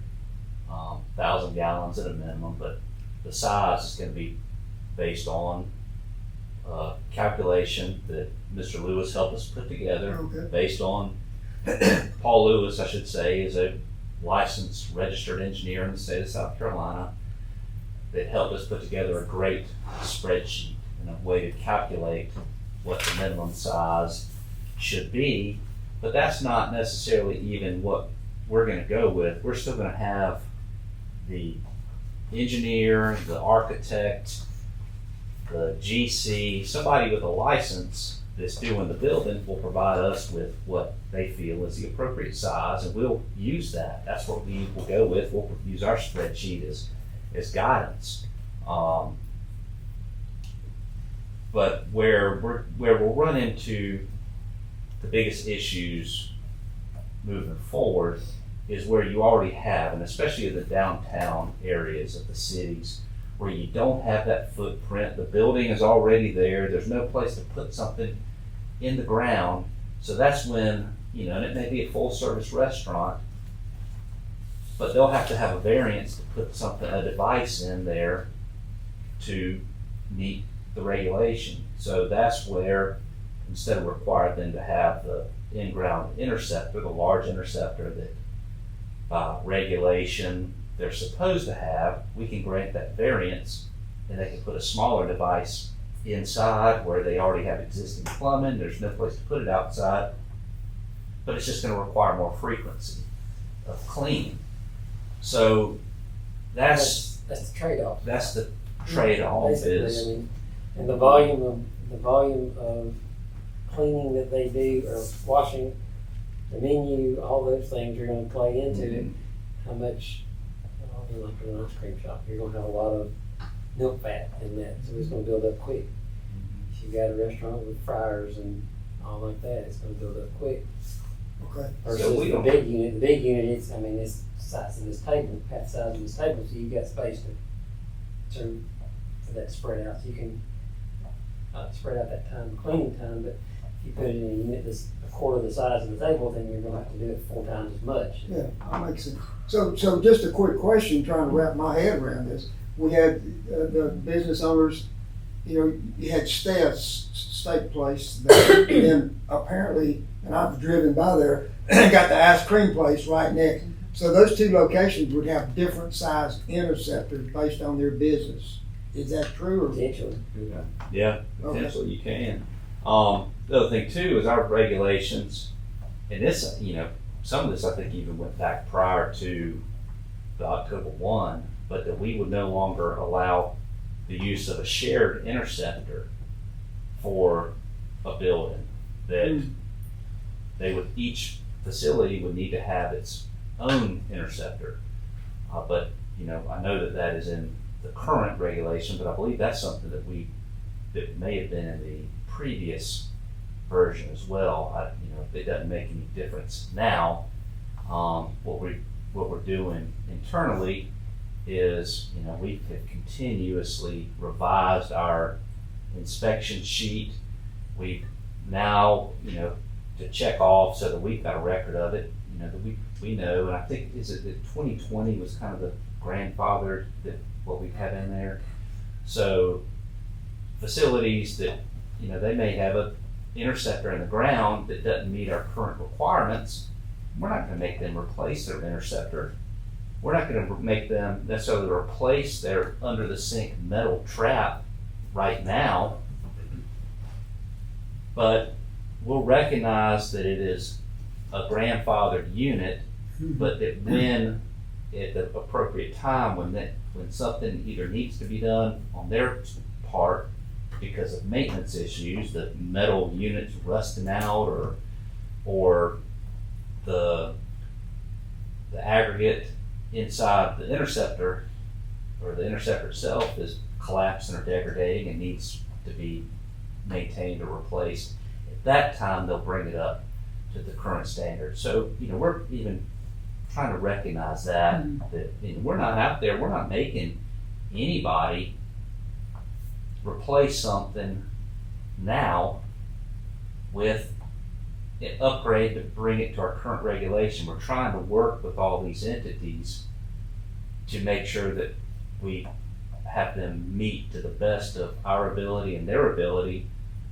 1,000 gallons at a minimum, but the size is gonna be based on calculation that Mr. Lewis helped us put together, Okay. based on, Paul Lewis, I should say, is a licensed registered engineer in the state of South Carolina that helped us put together a great spreadsheet and a way to calculate what the minimum size should be. But that's not necessarily even what we're gonna go with. We're still gonna have the engineer, the architect, the GC, somebody with a license that's doing the building will provide us with what they feel is the appropriate size, and we'll use that. That's what we will go with. We'll use our spreadsheet as guidance. But where we'll run into the biggest issues moving forward is where you already have, and especially in the downtown areas of the cities, where you don't have that footprint. The building is already there. There's no place to put something in the ground. So that's when, you know, and it may be a full service restaurant, but they'll have to have a variance to put a device in there to meet the regulation. So that's where, instead of requiring them to have the in-ground interceptor, the large interceptor that by regulation they're supposed to have, we can grant that variance, and they can put a smaller device inside where they already have existing plumbing. There's no place to put it outside, but it's just going to require more frequency of cleaning. So that's the trade-off. That's the trade-off. Basically, Is I mean, and the volume of cleaning that they do, or washing, the menu, all those things are going to play into it. How much, like in an ice cream shop, you're going to have a lot of milk fat in that, so it's going to build up quick. If you got a restaurant with fryers and all like that, it's going to build up quick. Okay. Versus So we the don't- big unit, it's the size of this table, half the size of this table, so you've got space to for that to spread out. So you can spread out that time, cleaning time, but if you put it in a unit that's a quarter the size of the table, then you're gonna have to do it 4 times as much. Yeah, that makes sense. So just a quick question, trying to wrap my head around this. We had the business owners, you know, you had Steph's Steak Place, and then apparently, and I've driven by there, got the ice cream place right next. So those two locations would have different size interceptors based on their business. Is that true? Or? Potentially. Yeah, potentially you can. The other thing too is our regulations, and this, you know, some of this I think even went back prior to the October 1, but that we would no longer allow the use of a shared interceptor for a building. That they would, each facility would need to have its own interceptor. But, you know, I know that is in the current regulation, but I believe that's something that may have been in the previous version as well. You know, it doesn't make any difference now. What we're doing internally is, you know, we have continuously revised our inspection sheet. We've now, you know, to check off so that we've got a record of it, you know, that we know, and I think, is it that 2020 was kind of the grandfather that what we have in there. So facilities that, you know, they may have a interceptor in the ground that doesn't meet our current requirements, we're not gonna make them replace their interceptor. we're not gonna make them necessarily replace their under the sink metal trap right now. But we'll recognize that it is a grandfathered unit, but that when, at the appropriate time, when something either needs to be done on their part because of maintenance issues, the metal units rusting out or the aggregate inside the interceptor or the interceptor itself is collapsing or degrading and needs to be maintained or replaced, at that time they'll bring it up to the current standard. So, we're even trying to recognize that we're not out there, we're not making anybody replace something now with an upgrade to bring it to our current regulation. We're trying to work with all these entities to make sure that we have them meet to the best of our ability and their ability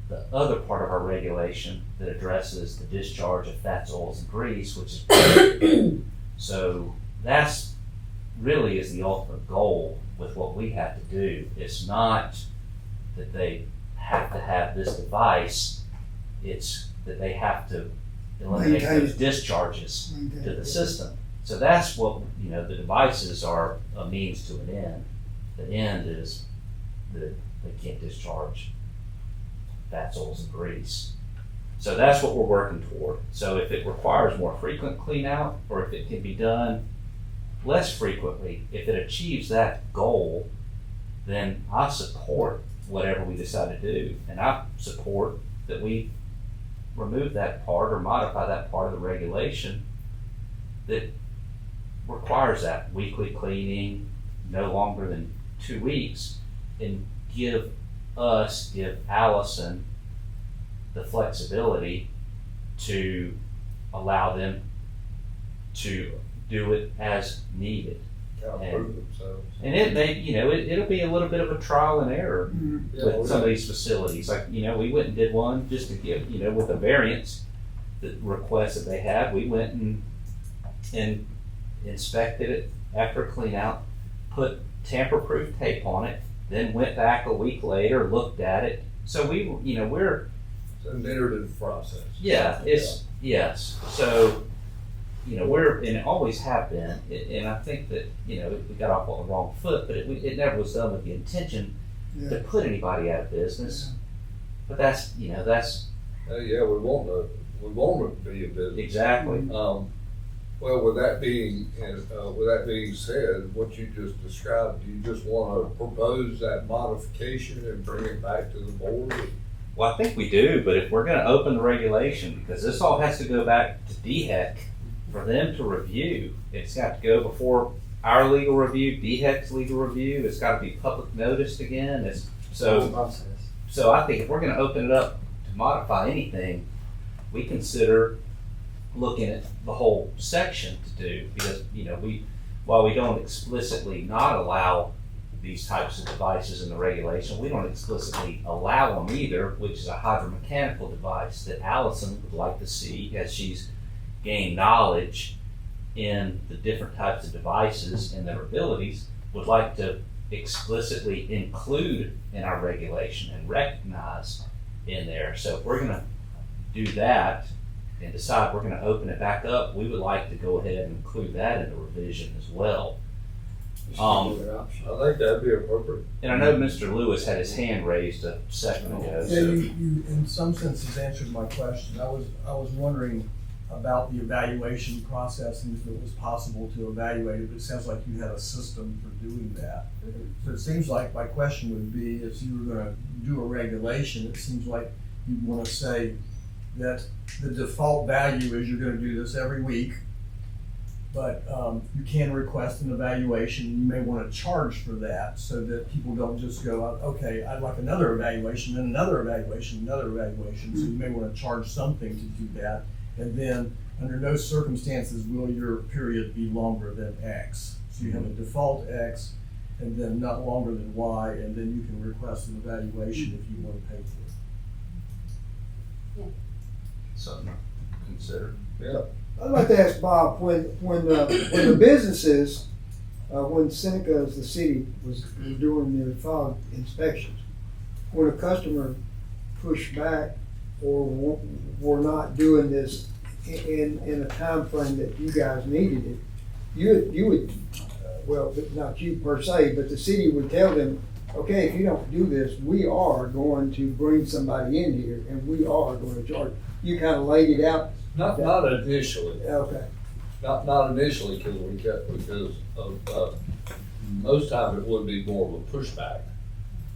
the other part of our regulation that addresses the discharge of fats, oils, and grease, which is so that's really is the ultimate goal with what we have to do. It's not that they have to have this device, it's that they have to eliminate those discharges to the system. So that's what, the devices are a means to an end. The end is that they can't discharge fats, oils, and grease. So that's what we're working toward. So if it requires more frequent clean out, or if it can be done less frequently, if it achieves that goal, then I support whatever we decide to do. And I support that we remove that part or modify that part of the regulation that requires that weekly cleaning, no longer than 2 weeks, and give Allison the flexibility to allow them to do it as needed. Prove themselves. And it may, it'll be a little bit of a trial and error Yeah, with some of these facilities. Like, we went and did one just to give, with a variance, the request that they had, we went and inspected it after a clean out, put tamper-proof tape on it, then went back a week later, looked at it. So we're It's an iterative process. yes. So, we're, and it always have been, and I think that, we got off on the wrong foot, but it never was done with the intention to put anybody out of business. But that's, We want it to be a business. exactly. Well, with that being said, what you just described, do you just want to propose that modification and bring it back to the board? Well, I think we do, but if we're gonna open the regulation, because this all has to go back to DHEC for them to review, it's got to go before our legal review, DHEC's legal review, it's gotta be public noticed again, so I think if we're gonna open it up to modify anything, we consider looking at the whole section to do, because, while we don't explicitly not allow these types of devices in the regulation, we don't explicitly allow them either, which is a hydromechanical device that Allison would like to see as she's gained knowledge in the different types of devices and their abilities, would like to explicitly include in our regulation and recognize in there. So if we're gonna do that and decide we're gonna open it back up, we would like to go ahead and include that in the revision as well. I think that'd be appropriate. And I know Mr. Lewis had his hand raised a second ago. Yeah, you in some senses answered my question. I was wondering about the evaluation process and if it was possible to evaluate it, but it sounds like you had a system for doing that. So it seems like my question would be, if you were gonna do a regulation, it seems like you'd wanna say that the default value is you're gonna do this every week, but you can request an evaluation. You may want to charge for that so that people don't just go, okay, I'd like another evaluation, then another evaluation, another evaluation. So you may want to charge something to do that. And then under no circumstances will your period be longer than X. So you have a default X and then not longer than Y, and then you can request an evaluation if you want to pay for it. Something to consider. Yeah. I'd like to ask Bob, when the businesses when Seneca, as the city, was doing their fog inspections, when a customer pushed back or were not doing this in a time frame that you guys needed it, you would, well, not you per se, but the city would tell them, okay, if you don't do this, we are going to bring somebody in here and we are going to charge. You kind of laid it out. Not initially. Okay. Not initially, because most time it would be more of a pushback.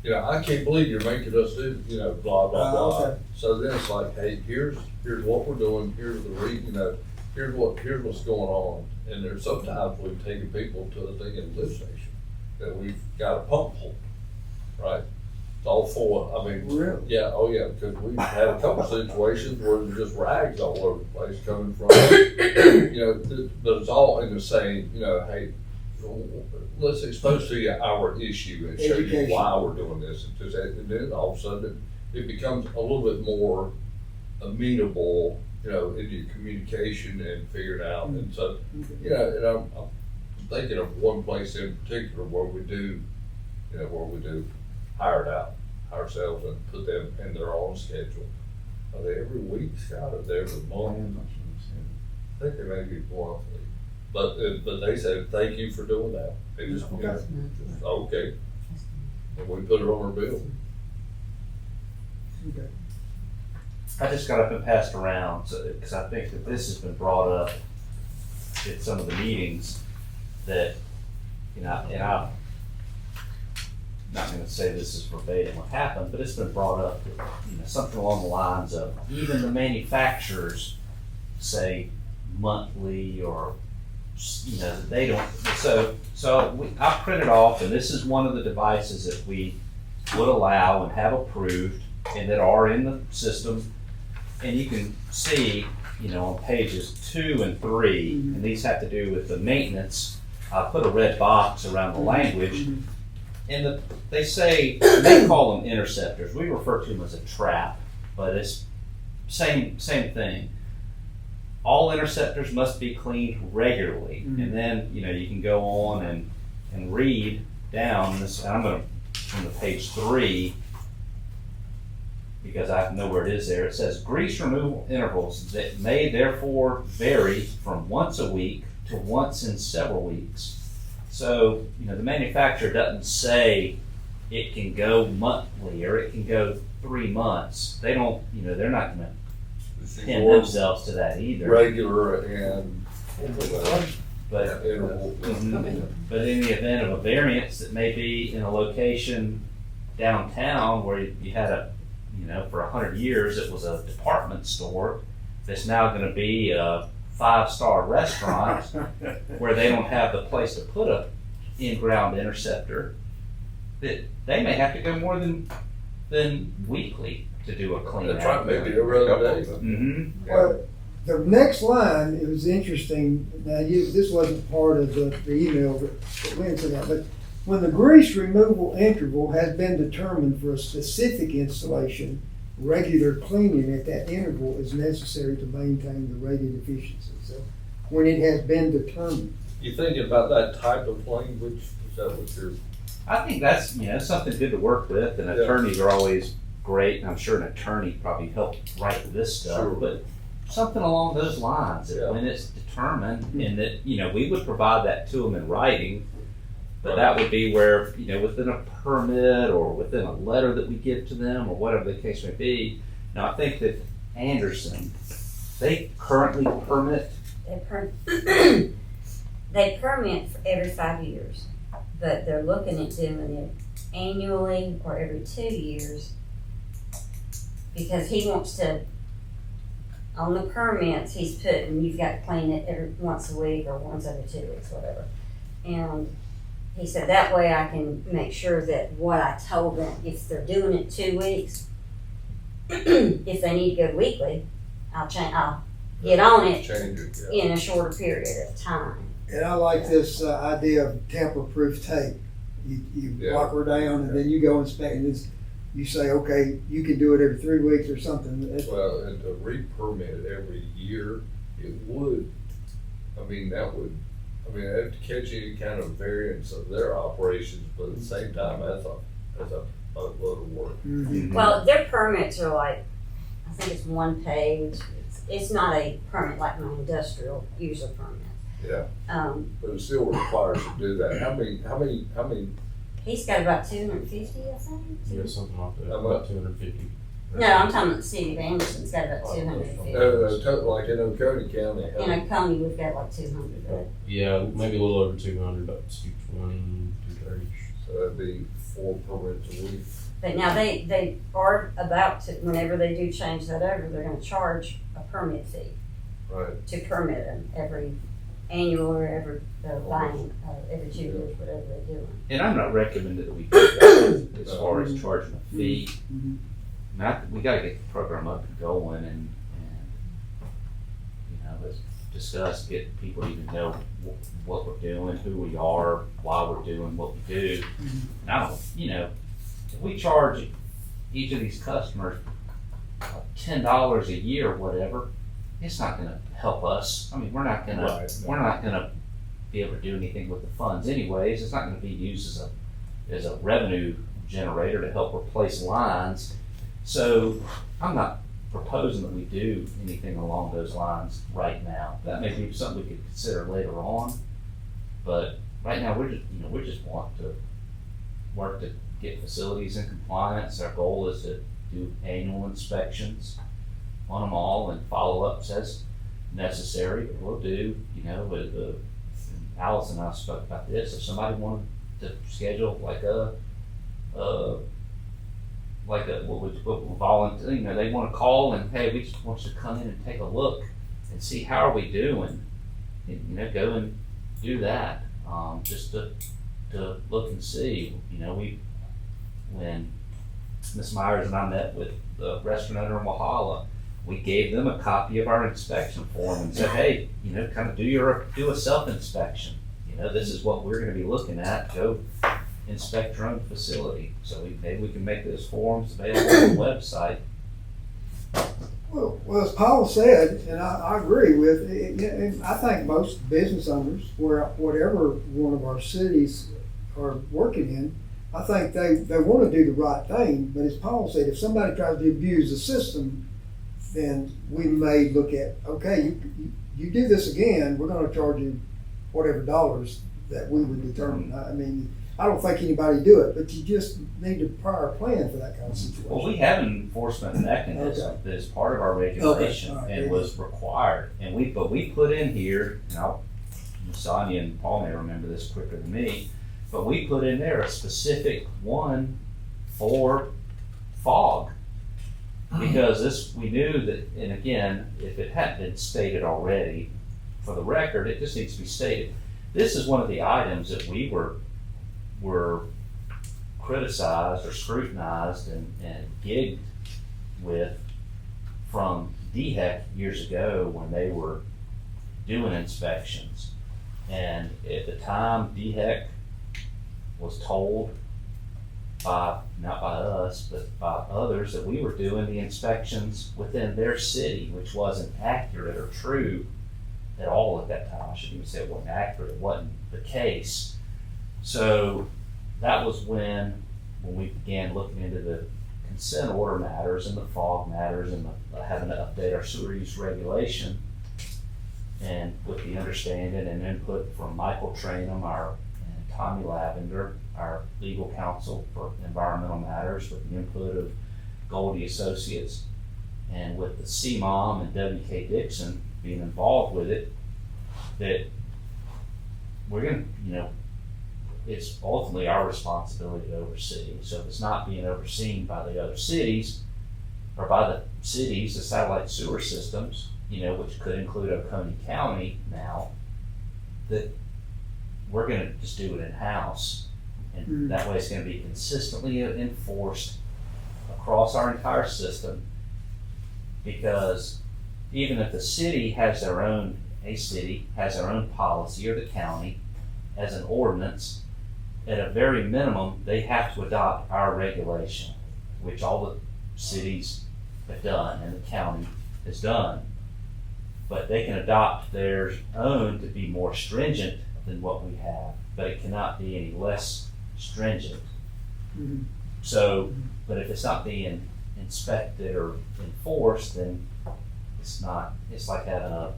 You know, I can't believe you're making us do, you know, blah, blah, blah. Okay. So then it's like, hey, here's what we're doing, here's here's what's going on. And there's sometimes we've taken people to a thing in the lift station that we've got a pump hole, right? It's all for, I mean. Really? Yeah, oh yeah, because we've had a couple situations where there's just rags all over the place coming from, you know, but it's all in the same, you know, hey, let's expose to you our issue and show you Education. why we're doing this. And then all of a sudden, it becomes a little bit more amenable, you know, into your communication and figuring out. And so, you know, and I'm thinking of one place in particular where we do hire it out ourselves and put them in their own schedule. Are they every week, Scott? Are they every month? I think they may be monthly. But they said, thank you for doing that. They just, you know, just, okay. And we put it on our bill. Okay. I just got up and passed around, because I think that this has been brought up at some of the meetings that, you know, and I'm not gonna say this is verbatim what happened, but it's been brought up, that, you know, something along the lines of even the manufacturers say monthly or, you know, they don't, I printed off, and this is one of the devices that we would allow and have approved and that are in the system. And you can see, you know, on pages 2 and 3, and these have to do with the maintenance. I put a red box around the language, and they say, they call them interceptors. We refer to them as a trap, but it's same thing. All interceptors must be cleaned regularly, and then, you know, you can go on and read down this. And I'm going to from the page 3. Because I know where it is there. It says grease removal intervals that may therefore vary from once a week to once in several weeks. So, you know, the manufacturer doesn't say it can go monthly or it can go 3 months. They don't, you know, they're not going to pin themselves to that either. Regular and. But, but in the event of a variance that may be in a location downtown where you had a, you know, for 100 years it was a department store that's now going to be a 5-star restaurant where they don't have the place to put a in-ground interceptor, that they may have to go more than weekly to do a clean That's out. right, maybe every other day. Mm-hmm. Well, the next line, it was interesting. Now, this wasn't part of the email that went to that, but when the grease removal interval has been determined for a specific installation, regular cleaning at that interval is necessary to maintain the rated efficiency. So, when it has been determined. You thinking about that type of language? Is that what you're? I think that's, you know, something good to work with, and attorneys are always great, and I'm sure an attorney probably helped write this stuff, Sure. but something along those lines, that when it's determined, and that, you know, we would provide that to them in writing, but that would be where, you know, within a permit or within a letter that we give to them or whatever the case may be. Now, I think that Anderson, they currently permit. They permit for every 5 years, but they're looking at doing it annually or every 2 years, because he wants to, on the permits, he's putting, you've got to clean it every once a week or once every 2 weeks, whatever. And he said that way I can make sure that what I told them, if they're doing it 2 weeks, if they need to go weekly, I'll get on it Change it, yeah. in a shorter period of time. And I like this idea of tamper-proof tape. You lock her down and then you go inspect and you say, okay, you can do it every 3 weeks or something. Well, and to re-permit it every year, it would, I mean, that would I mean, they have to catch any kind of variance of their operations, but at the same time, as a load of work. Well, their permits are like, I think it's one page. It's not a permit like my industrial user permit. Yeah. Um, But it still requires to do that. How many, he's got about 250, I think. Yeah, something like that, How about much? 250. No, I'm talking about the city of Anderson's got about 250. like in Oconee County? how In many- Oconee, we've got like 200. But Yeah, maybe a little over 200, about 220, 230. So that'd be 4 permits a week. But now they are about to, whenever they do change that over, they're gonna charge a permit fee Right. to permit them every annual or every, every 2 years, whatever they're doing. And I'm not recommending that we do that as far as charging a fee. Mhm. We gotta get the program up and going and you know, let's discuss, get people to even know what we're doing, who we are, why we're doing what we do. And I don't, you know, if we charge each of these customers $10 a year or whatever, it's not gonna help us. I mean, we're not gonna be able to do anything with the funds anyways. It's not gonna be used as a revenue generator to help replace lines. So I'm not proposing that we do anything along those lines right now. That may be something we could consider later on. But right now, we just want to work to get facilities in compliance. Our goal is to do annual inspections on them all and follow-ups as necessary. We'll do, you know, with Alice and I spoke about this. If somebody wanted to schedule like a volunteer, you know, they want to call and, hey, we just want you to come in and take a look and see how are we doing, and, you know, go and do that, just to look and see. You know, when Ms. Myers and I met with the restaurant owner in Walhalla, we gave them a copy of our inspection form and said, hey, you know, kind of do a self-inspection. You know, this is what we're going to be looking at. Go inspect your own facility. So maybe we can make those forms available on the website. Well, as Paul said, and I agree with it, and I think most business owners, whatever one of our cities are working in, I think they want to do the right thing. But as Paul said, if somebody tries to abuse the system, then we may look at, okay, you do this again, we're going to charge you whatever dollars that we would determine. I mean, I don't think anybody do it, but you just need a prior plan for that kind of situation. Well, we have an enforcement mechanism that is part of our regulation Okay. All right. and was required. But we put in here, and Sonia and Paul may remember this quicker than me, but we put in there a specific one for fog. Because we knew that, and again, if it hadn't been stated already, for the record, it just needs to be stated. This is one of the items that we were criticized or scrutinized and gigged with from DHEC years ago when they were doing inspections. And at the time, DHEC was told not by us, but by others, that we were doing the inspections within their city, which wasn't accurate or true at all at that time. I shouldn't even say it wasn't accurate, it wasn't the case. So that was when we began looking into the consent order matters and the fog matters and having to update our sewer use regulation. And with the understanding and input from Michael Trainum, and Tommy Lavender, our legal counsel for environmental matters, with the input of Goldie Associates, and with the CMOM and WK Dixon being involved with it, that we're going to, it's ultimately our responsibility to oversee. So if it's not being overseen by the other cities, or by the cities, the satellite sewer systems, which could include Oconee County now, that we're going to just do it in-house. And that way it's going to be consistently enforced across our entire system, because even if the city has their own, policy, or the county as an ordinance, at a very minimum, they have to adopt our regulation, which all the cities have done and the county has done. But they can adopt their own to be more stringent than what we have, but it cannot be any less stringent. Mhm. So, but if it's not being inspected or enforced, then it's like having a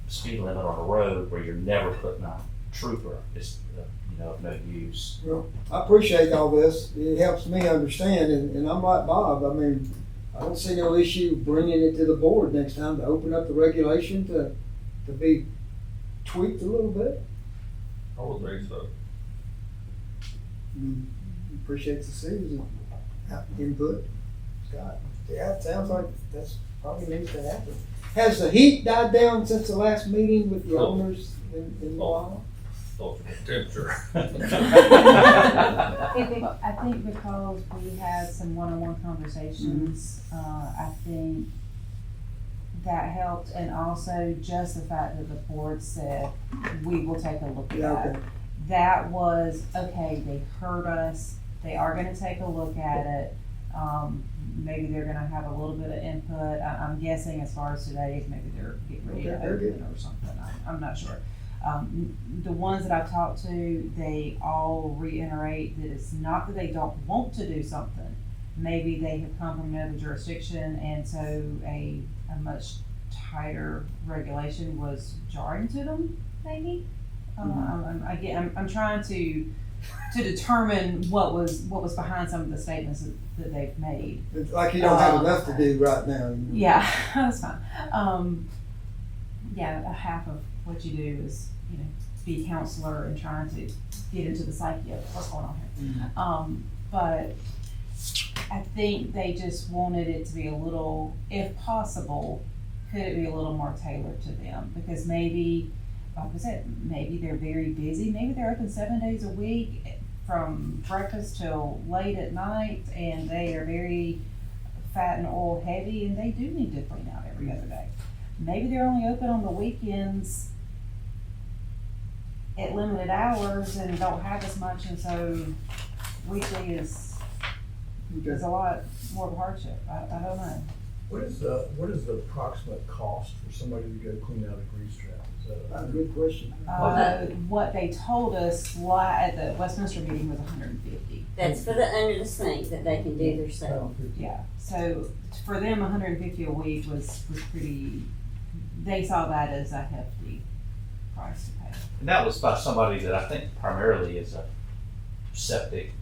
speed limit on a road where you're never putting a trooper. It's, of no use. Well, I appreciate all this. It helps me understand, and I'm like Bob. I mean, I don't see no issue bringing it to the board next time to open up the regulation to be tweaked a little bit. I would think so. Appreciate the citizens' input. Scott, yeah, it sounds like that's probably needs to happen. Has the heat died down since the last meeting with the owners in Milwaukee? Temperature. I think because we had some one-on-one conversations, I think that helped, and also just the fact that the board said, we will take a look at Yeah, that. okay. That was, okay, they heard us, they are gonna take a look at it. Maybe they're gonna have a little bit of input. I'm guessing as far as today, maybe they're getting ready to Okay, very good. open or something, I'm not sure. The ones that I've talked to, they all reiterate that it's not that they don't want to do something. Maybe they have come from another jurisdiction, and so a much tighter regulation was jarring to them, maybe. I'm trying to determine what was behind some of the statements that they've made. It's like you don't have enough to do right now. You know? Yeah, that's fine. A half of what you do is, be a counselor and trying to get into the psyche of what's going on here. But I think they just wanted it to be a little, if possible, could it be a little more tailored to them? Because maybe, like I said, maybe they're very busy. Maybe they're open 7 days a week from breakfast till late at night, and they are very fat and oil heavy, and they do need to clean out every other day. Maybe they're only open on the weekends at limited hours and don't have as much, and so weekly is a lot more of a hardship. I don't know. What is the approximate cost for somebody to go clean out a grease trap? That's a good question. What they told us at the Westminster meeting was $150. That's for the under the sink that they can do themselves. Yeah, so for them, $150 a week was pretty, they saw that as a hefty price to pay. And that was by somebody that I think primarily is a septic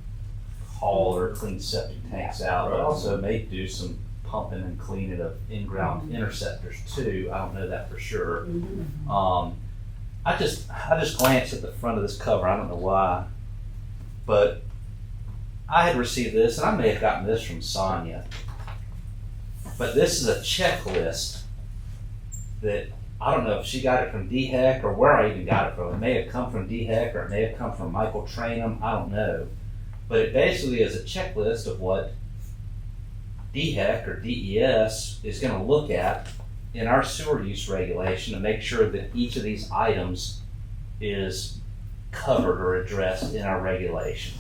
hauler, cleans septic tanks out, but also may do some pumping and cleaning of in-ground interceptors too. I don't know that for sure. I just glanced at the front of this cover. I don't know why, but I had received this, and I may have gotten this from Sonia, but this is a checklist that I don't know if she got it from DHEC or where I even got it from. It may have come from DHEC or it may have come from Michael Trainum. I don't know. But it basically is a checklist of what DHEC or DES is going to look at in our sewer use regulation to make sure that each of these items is covered or addressed in our regulation.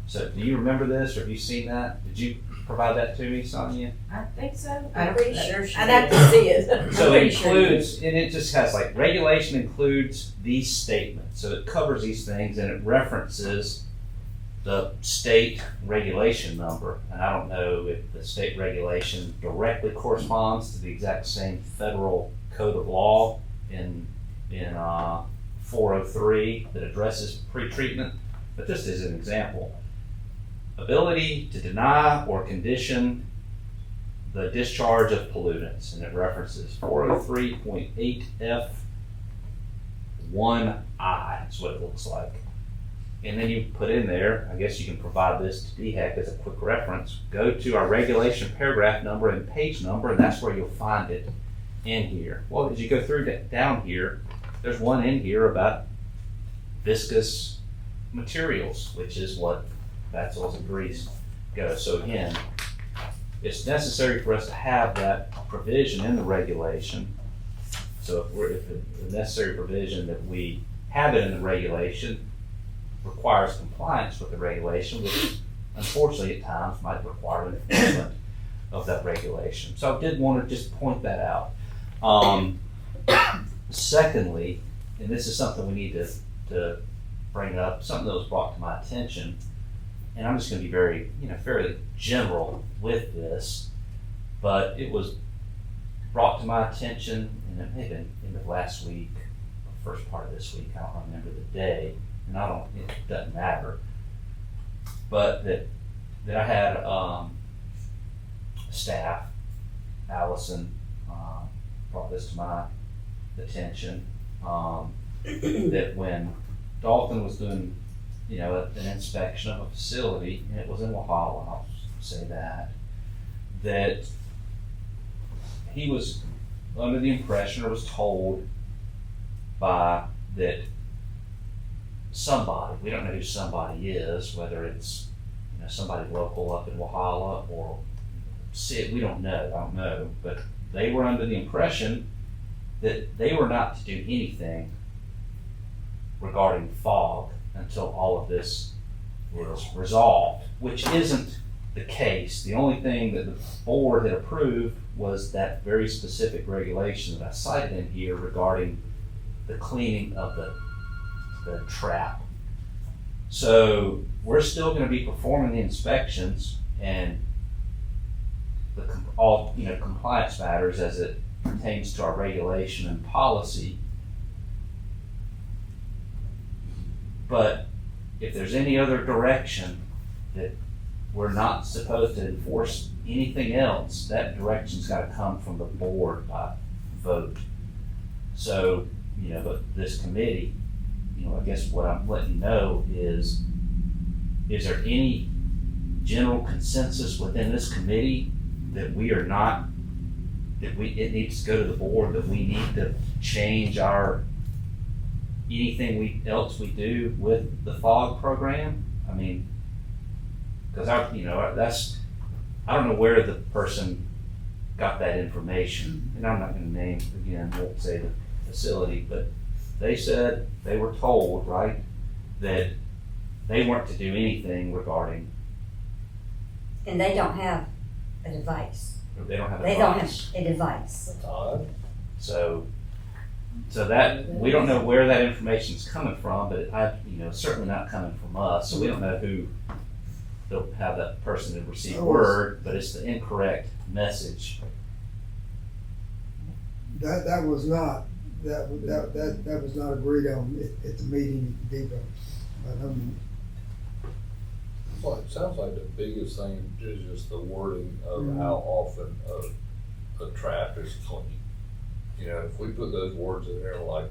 So do you remember this, or have you seen that? Did you provide that to me, Sonia? I think so. I'm pretty sure she I'd have to see it. So it pretty sure includes, and it just has like, regulation includes these statements. So it covers these things and it references the state regulation number. And I don't know if the state regulation directly corresponds to the exact same federal code of law in 403 that addresses pretreatment, but just as an example. Ability to deny or condition the discharge of pollutants, and it references 403.8F1I, is what it looks like. And then you put in there, I guess you can provide this to DHEC as a quick reference, go to our regulation paragraph number and page number, and that's where you'll find it in here. Well, as you go through down here, there's one in here about viscous materials, which is what vessels and grease go. So again, it's necessary for us to have that provision in the regulation. So if the necessary provision that we have it in the regulation requires compliance with the regulation, which unfortunately at times might require enforcement of that regulation. So I did want to just point that out. Secondly, and this is something we need to bring up, something that was brought to my attention, and I'm just gonna be very, fairly general with this, but it was brought to my attention, and it may have been end of last week, or first part of this week, I don't remember the day, and it doesn't matter, but that I had, staff, Allison, brought this to my attention, that when Dalton was doing, an inspection of a facility, and it was in Walhalla, I'll say that he was under the impression, or was told that somebody, we don't know who somebody is, whether it's, somebody local up in Walhalla or we don't know, I don't know, but they were under the impression that they were not to do anything regarding fog until all of this was resolved, which isn't the case. The only thing that the board had approved was that very specific regulation that I cited in here regarding the cleaning of the trap. So we're still gonna be performing the inspections and all compliance matters as it pertains to our regulation and policy. But if there's any other direction that we're not supposed to enforce anything else, that direction's gotta come from the board by vote. So, but this committee, I guess what I'm letting you know is there any general consensus within this committee that we are not, it needs to go to the board, that we need to change anything else we do with the FOG program? I mean, because I don't know where the person got that information, and I'm not gonna name, again, won't say the facility, but they said they were told, right, that they weren't to do anything regarding. And they don't have a device. They don't have a They device. don't have a device. That's odd. So that, we don't know where that information's coming from, but certainly not coming from us, so we don't know how that person had received word, but it's the incorrect message. That was not agreed on at the meeting at the depot. Well, it sounds like the biggest thing is just the wording of how often a trap is cleaned. If we put those words in there like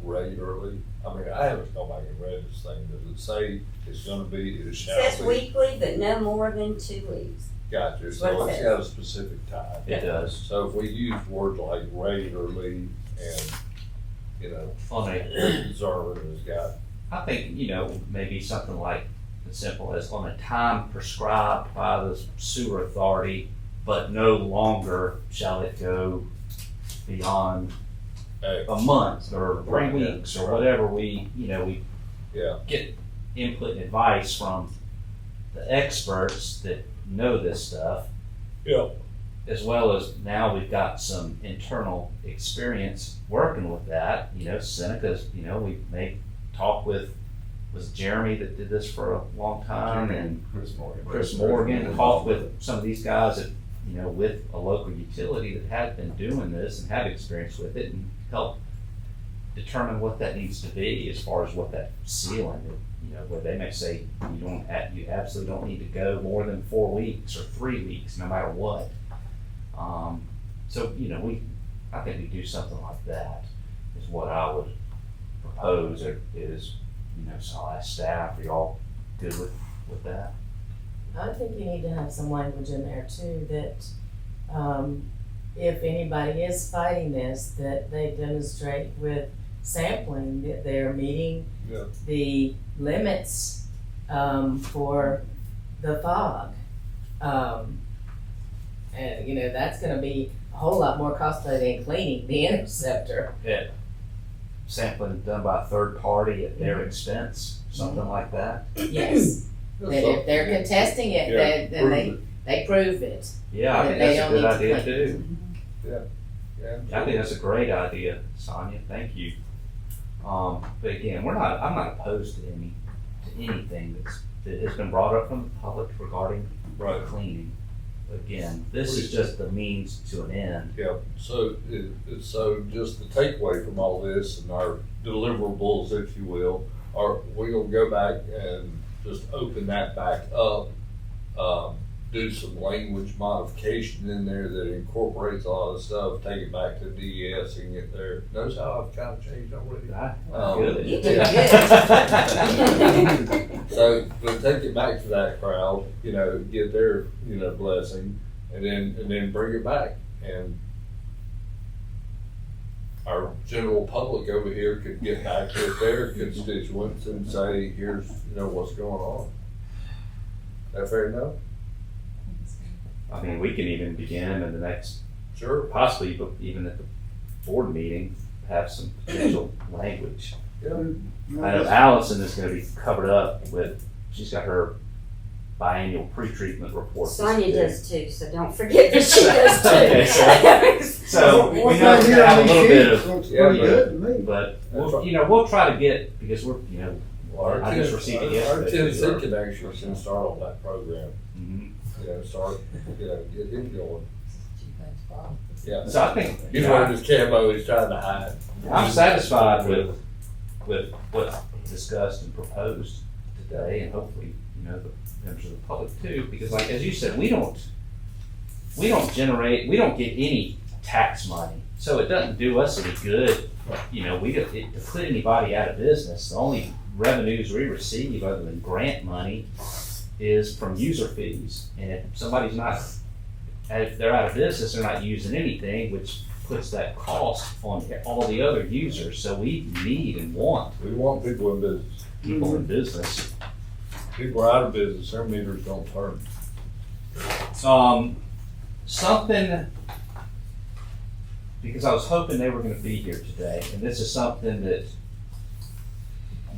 regularly, I mean, I haven't gone back and read this thing. Does it say it's gonna be, it shall be? It says weekly, but no more than 2 weeks. Gotcha, so it's got a specific time. It does. So if we use words like regularly and, observant has got. I think, maybe something like as simple as on a time prescribed by the sewer authority, but no longer shall it go beyond a month or 3 weeks or whatever we get input and advice from the experts that know this stuff. Yeah. As well as now we've got some internal experience working with that. Seneca's, we may talk with, was Jeremy that did this for a long time, and Chris Morgan talked with some of these guys that, with a local utility that have been doing this and have experience with it, and help determine what that needs to be as far as what that ceiling, where they may say you absolutely don't need to go more than 4 weeks or 3 weeks, no matter what. So, I think we do something like that is what I would propose, is, so I'll ask staff, are y'all good with that? I think you need to have some language in there too, that, if anybody is fighting this, that they demonstrate with sampling that they're meeting the limits, for the fog. And, that's gonna be a whole lot more costly than cleaning the interceptor. Sampling done by a third party at their expense, something like that. Yes, that if they're contesting it, then they prove it. Yeah, I think that's a good idea too. Yeah. I think that's a great idea, Sonia, thank you. But again, I'm not opposed to anything that has been brought up from the public regarding road cleaning. Again, this is just the means to an end. Yeah, so, so just the takeaway from all this and our deliverables, if you will, are we gonna go back and just open that back up, do some language modification in there that incorporates a lot of stuff, take it back to DES and get there. Notice how I've kind of changed already? Good. You did good. So, but take it back to that crowd, get their, blessing, and then bring it back. And our general public over here could get back with their constituents and say, here's, what's going on. That fair enough? I mean, we can even begin in the next, Sure. possibly, but even at the board meeting, have some potential language. Yeah. I know Allison is gonna be covered up with, she's got her biannual pre-treatment report. Sonia does too, so don't forget that she does Okay, too. So, we What's know that we're here gonna have on a little these bit sheets? of, Looks Yeah, pretty but- good to me. but we'll try to get, because we're, Our I just 10 received it Our yesterday. Tennessee connection can start on that program, Mhm. start, get him going. Yeah. So I think, He's wearing his camo, he's trying to hide. I'm satisfied with what's discussed and proposed today, and hopefully, the members of the public too, because like, as you said, we don't get any tax money, so it doesn't do us any good. To put anybody out of business, the only revenues we receive other than grant money is from user fees. And if somebody's not, if they're out of business, they're not using anything, which puts that cost on all the other users. So we need and want We want people in business. people in business. People are out of business, their meters don't turn. Something, because I was hoping they were gonna be here today, and this is something that,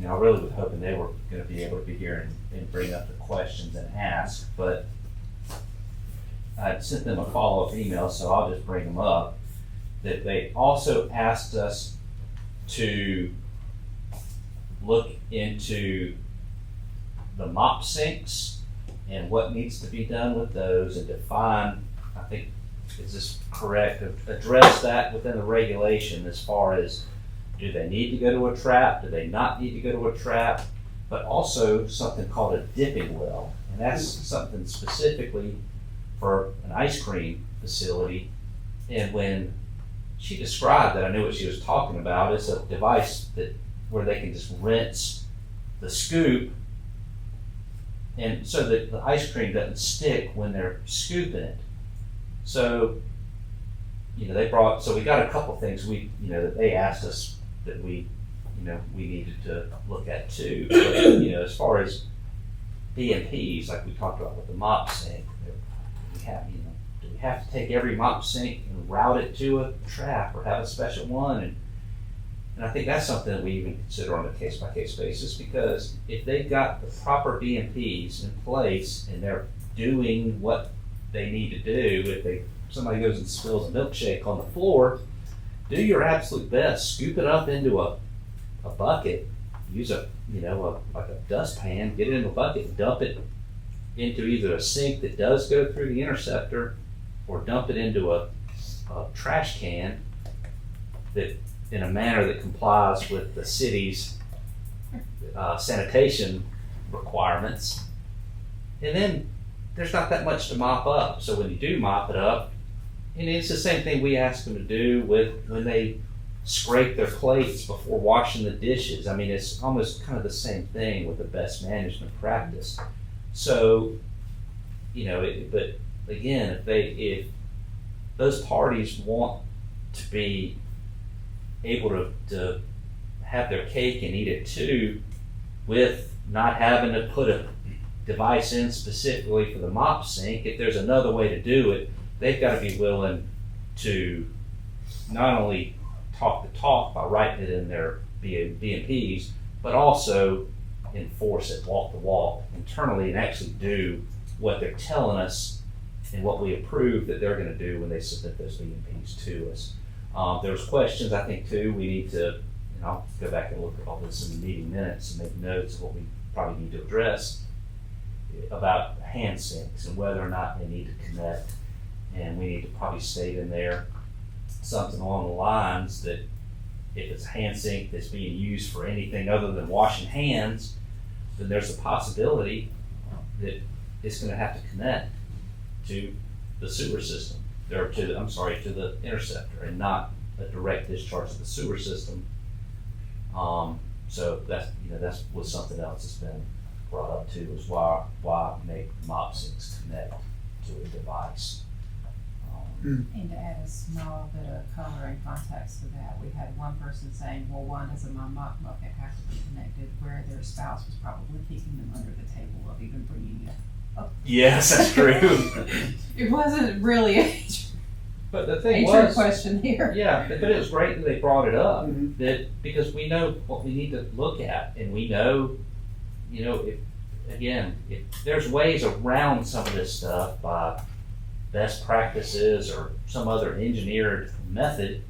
I really was hoping they were gonna be able to be here and bring up the questions and ask, but I sent them a follow-up email, so I'll just bring them up, that they also asked us to look into the mop sinks and what needs to be done with those, and define, I think, is this correct, address that within the regulation as far as, do they need to go to a trap, do they not need to go to a trap, but also something called a dipping well, and that's something specifically for an ice cream facility. And when she described that, I knew what she was talking about. It's a device where they can just rinse the scoop, and so that the ice cream doesn't stick when they're scooping it. So, so we got a couple things that they asked us that we needed to look at too. But, as far as BMPs, like we talked about with the mop sink, do we have to take every mop sink and route it to a trap or have a special one? And I think that's something that we even consider on a case-by-case basis, because if they've got the proper BMPs in place and they're doing what they need to do, if somebody goes and spills a milkshake on the floor, do your absolute best, scoop it up into a bucket, use like a dustpan, get it in a bucket and dump it into either a sink that does go through the interceptor, or dump it into a trash can that in a manner that complies with the city's sanitation requirements. And then there's not that much to mop up. So when you do mop it up, and it's the same thing we ask them to do when they scrape their plates before washing the dishes. I mean, it's almost kind of the same thing with the best management practice. So, but again, if those parties want to be able to have their cake and eat it too, with not having to put a device in specifically for the mop sink, if there's another way to do it, they've got to be willing to not only talk the talk by writing it in their BMPs, but also enforce it, walk the walk internally, and actually do what they're telling us and what we approve that they're going to do when they submit those BMPs to us. There's questions I think too we need to, and I'll go back and look at all this in the meeting minutes and make notes of what we probably need to address about hand sinks and whether or not they need to connect. And we need to probably state in there something along the lines that if it's a hand sink that's being used for anything other than washing hands, then there's a possibility that it's gonna have to connect to the sewer system, or to the interceptor, and not a direct discharge to the sewer system. So that was something else that's been brought up too, is why make mop sinks connect to a device. And to add a small bit of color and context to that, we had one person saying, well, why doesn't my mop bucket have to be connected, where their spouse was probably kicking them under the table of even bringing it up. Yes, that's true. It wasn't really a But the thing true was, question here. yeah, but it was great that they brought it up. Mhm. That because we know what we need to look at, and we know, if there's ways around some of this stuff by best practices or some other engineered method,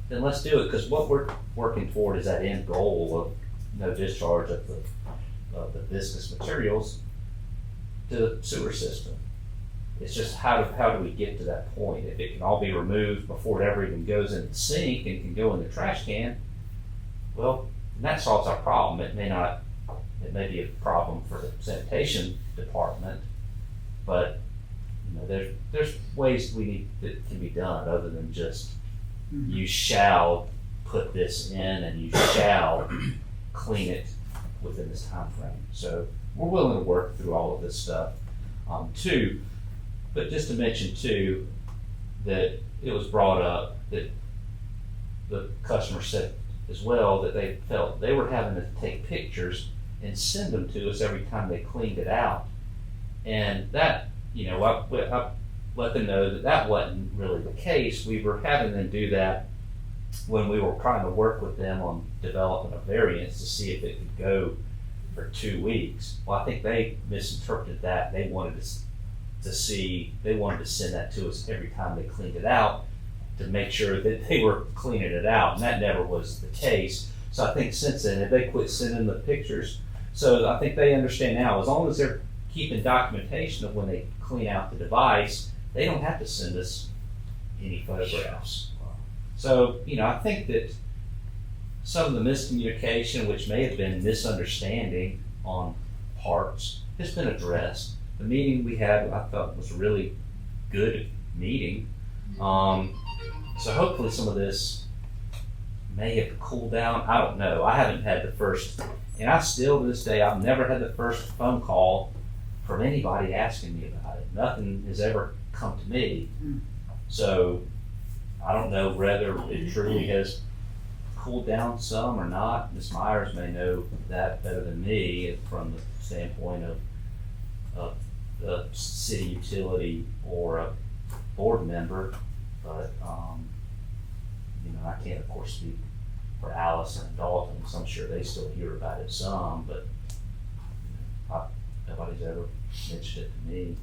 then let's do it. Because what we're working toward is that end goal of no discharge of the viscous materials to the sewer system. It's just how do we get to that point? If it can all be removed before it ever even goes in the sink and can go in the trash can, well, that solves our problem. It may be a problem for the sanitation department, but there's ways that can be done other than just you shall put this in and you shall clean it within this time frame. So we're willing to work through all of this stuff too. But just to mention too, that it was brought up that the customer said as well that they felt they were having to take pictures and send them to us every time they cleaned it out. And that, I let them know that wasn't really the case. We were having them do that when we were trying to work with them on developing a variance to see if it could go for 2 weeks. Well, I think they misinterpreted that. They wanted to send that to us every time they cleaned it out to make sure that they were cleaning it out, and that never was the case. So I think since then, if they quit sending the pictures, so I think they understand now, as long as they're keeping documentation of when they clean out the device, they don't have to send us any photographs. So, I think that some of the miscommunication, which may have been misunderstanding on parts, has been addressed. The meeting we had, I thought, was a really good meeting. So hopefully some of this may have cooled down. I don't know. I haven't had the first, and I still to this day, I've never had the first phone call from anybody asking me about it. Nothing has ever come to me. So I don't know whether it truly has cooled down some or not. Ms. Myers may know that better than me from the standpoint of the city utility or a board member, but I can't of course speak for Allison and Dalton, so I'm sure they still hear about it some, but nobody's ever mentioned it to me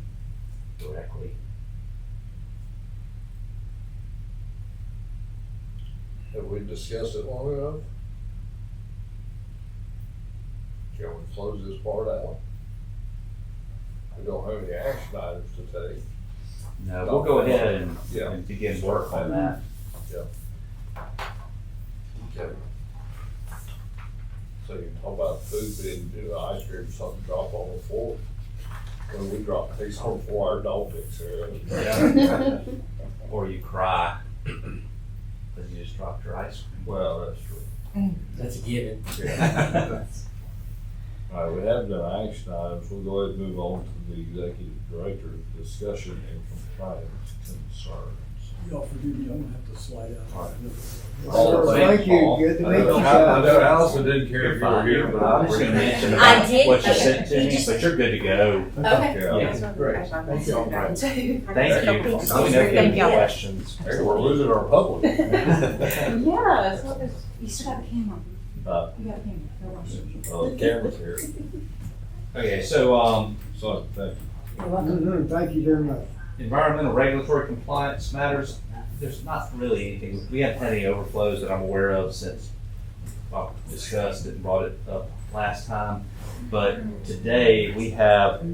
directly. Have we discussed it long enough? Can we close this part out? We don't have any action items to take. No, we'll go ahead Yeah. and begin work on that. Okay. So you talk about food being, ice cream, something drop on the floor. When we drop things on the floor, our dog fix it. Yeah. Or you cry because you just dropped your ice cream. Well, that's true. That's a given. Yeah. All right, we have done action items. We'll go ahead and move on to the executive director's discussion and compliance concerns. Y'all forgive me, I'm gonna have to slide out. All right. Sir, thank you, good to meet you. I know Allison didn't care if you were here, but I'm just gonna mention I about did- what you okay. sent to me, but you're good to go. Okay. Yeah. Great, thank you all. Thank you. Let Thank me know if you have any questions. Hey, we're losing our public. Yeah, it's what there's, you still got the camera. You Uh, got a camera. Go watch it. the camera's here. Okay, so, So, thank you. You're welcome. Thank you very much. environmental regulatory compliance matters, there's not really anything, we haven't had any overflows that I'm aware of since discussed it and brought it up last time. But today we have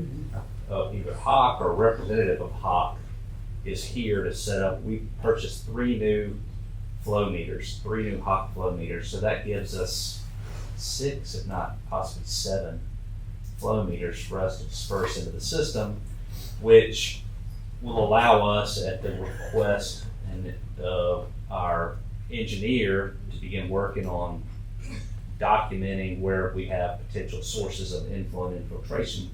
either Hawk or a representative of Hawk is here to set up. We purchased 3 new flow meters, 3 new Hawk flow meters. So that gives us 6, if not possibly 7 flow meters for us to disperse into the system, which will allow us at the request and our engineer to begin working on documenting where we have potential sources of inflow and infiltration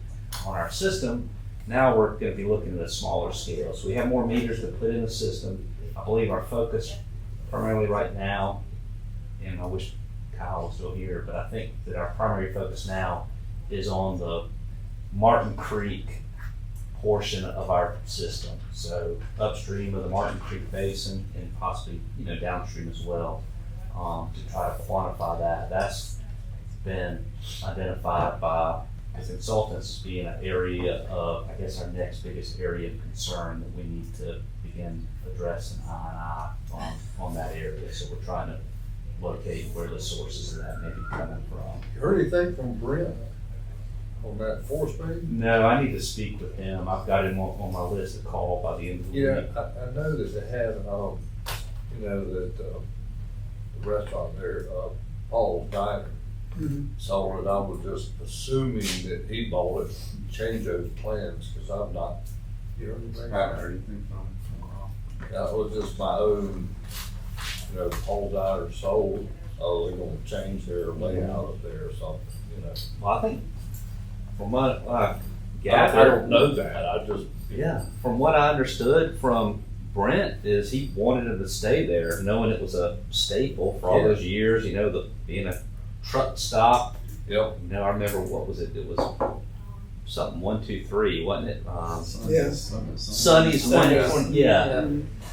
on our system. Now we're going to be looking at a smaller scale. So we have more meters to put in the system. I believe our focus primarily right now, and I wish Kyle was still here, but I think that our primary focus now is on the Martin Creek portion of our system. So upstream of the Martin Creek Basin and possibly, downstream as well, to try to quantify that. That's been identified by the consultants as being an area of, I guess, our next biggest area of concern that we need to begin addressing eye on that area. So we're trying to locate where the sources of that may be coming from. You heard anything from Brent on that force main? No, I need to speak with him. I've got him on my list to call by the end of the Yeah, week. I know that they have, that the restaurant there, Paul's Diner, sold it. I was just assuming that he bought it, and changed those plans, because I'm not, you know anything? I haven't heard anything from him. That was just my own, Paul's Diner sold, oh, they're gonna change their layout up there or something, Well, I think from what I I gathered, don't know that, I just. yeah, from what I understood from Brent is he wanted it to stay there, knowing it was a staple for all Yeah. those years. Being a truck stop. Yep. I remember what was it? It was something 1, 2, 3, wasn't it? Yes. Sonny's one, yeah,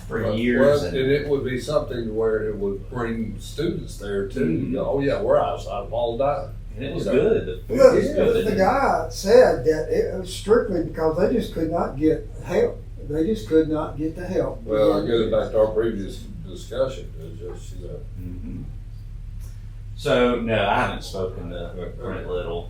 for years. Well, and it would be something where it would bring students there too. Oh yeah, we're outside Paul's Diner. And it was good. The food Look, was good. the guy said that it was strictly because they just could not get help. They just could not get the help. Well, it goes back to our previous discussion, it's just, Mhm. So no, I haven't spoken to Brent Little.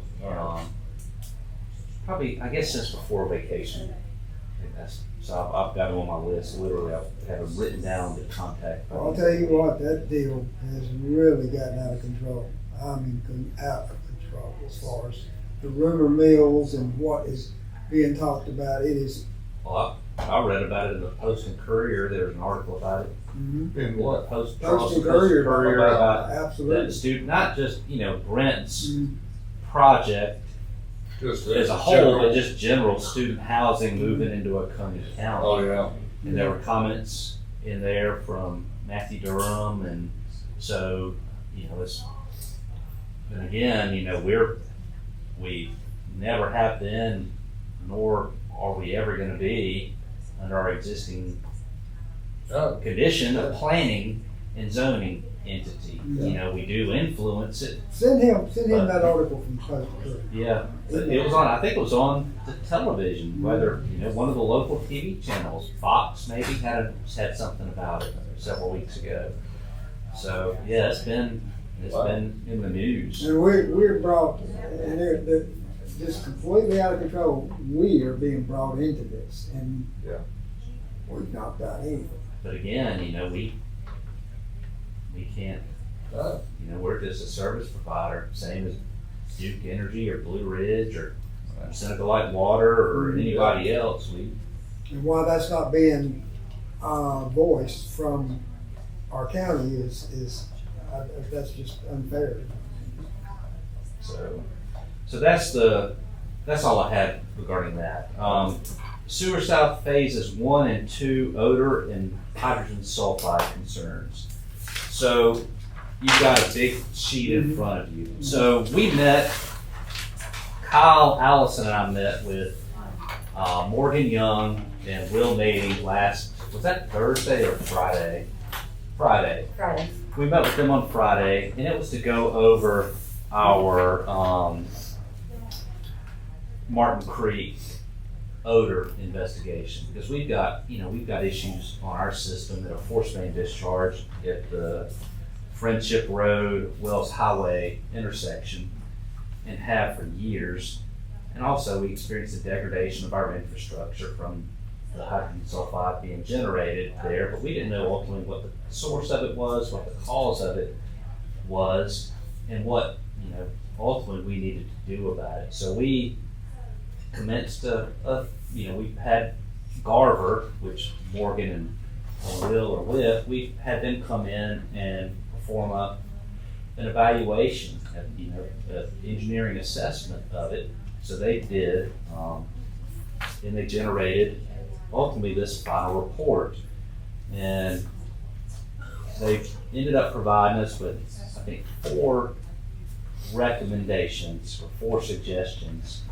Probably, I guess, since before vacation. I think so I've got him on my list. Literally, I have him written down to contact. Well, I'll tell you what, that deal has really gotten out of control. I mean, out of control as far as the rumor mills and what is being talked about. It is. Well, I read about it in the Post and Courier. There was an article about it. in what? Post Post and Courier about that absolutely. student, not just Brent's Mhm. project Just as a whole, but just general student housing moving into Oconee County. Oh, yeah. And there were comments in there from Matthew Durham, and so, it's, and again, we never have been, nor are we ever gonna be, under our existing Oh, condition of planning and zoning entity. We do influence it. Send him that article from Post and Courier. Yeah, but it was on, I think it was on the television, whether, one of the local TV channels, Fox maybe, had something about it several weeks ago. So, yeah, it's been in the news. And we're brought, and they're just completely out of control. We are being brought into this, and Yeah. we've not done anything. But again, we can't, we're just a service provider, same as Duke Energy or Blue Ridge or Seneca Light Water or anybody else. And why that's not being voiced from our county is that's just unfair. So that's all I had regarding that. Sewer South phases 1 and 2 odor and hydrogen sulfide concerns. So you've got a big sheet in front of you. So we met, Kyle, Allison and I met with Morgan Young and Will Nady was that Thursday or Friday? Friday. We met with them on Friday, and it was to go over our Martin Creek odor investigation, because we've got issues on our system that a force main discharge at the Friendship Road, Wells Highway intersection, and have for years. And also, we experienced the degradation of our infrastructure from the hydrogen sulfide being generated there, but we didn't know ultimately what the source of it was, what the cause of it was, and what, ultimately we needed to do about it. So we commenced we had Garver, which Morgan and Will are with, we had them come in and perform an evaluation, engineering assessment of it. So they did, and they generated ultimately this final report. And they ended up providing us with, I think, 4 recommendations or 4 suggestions.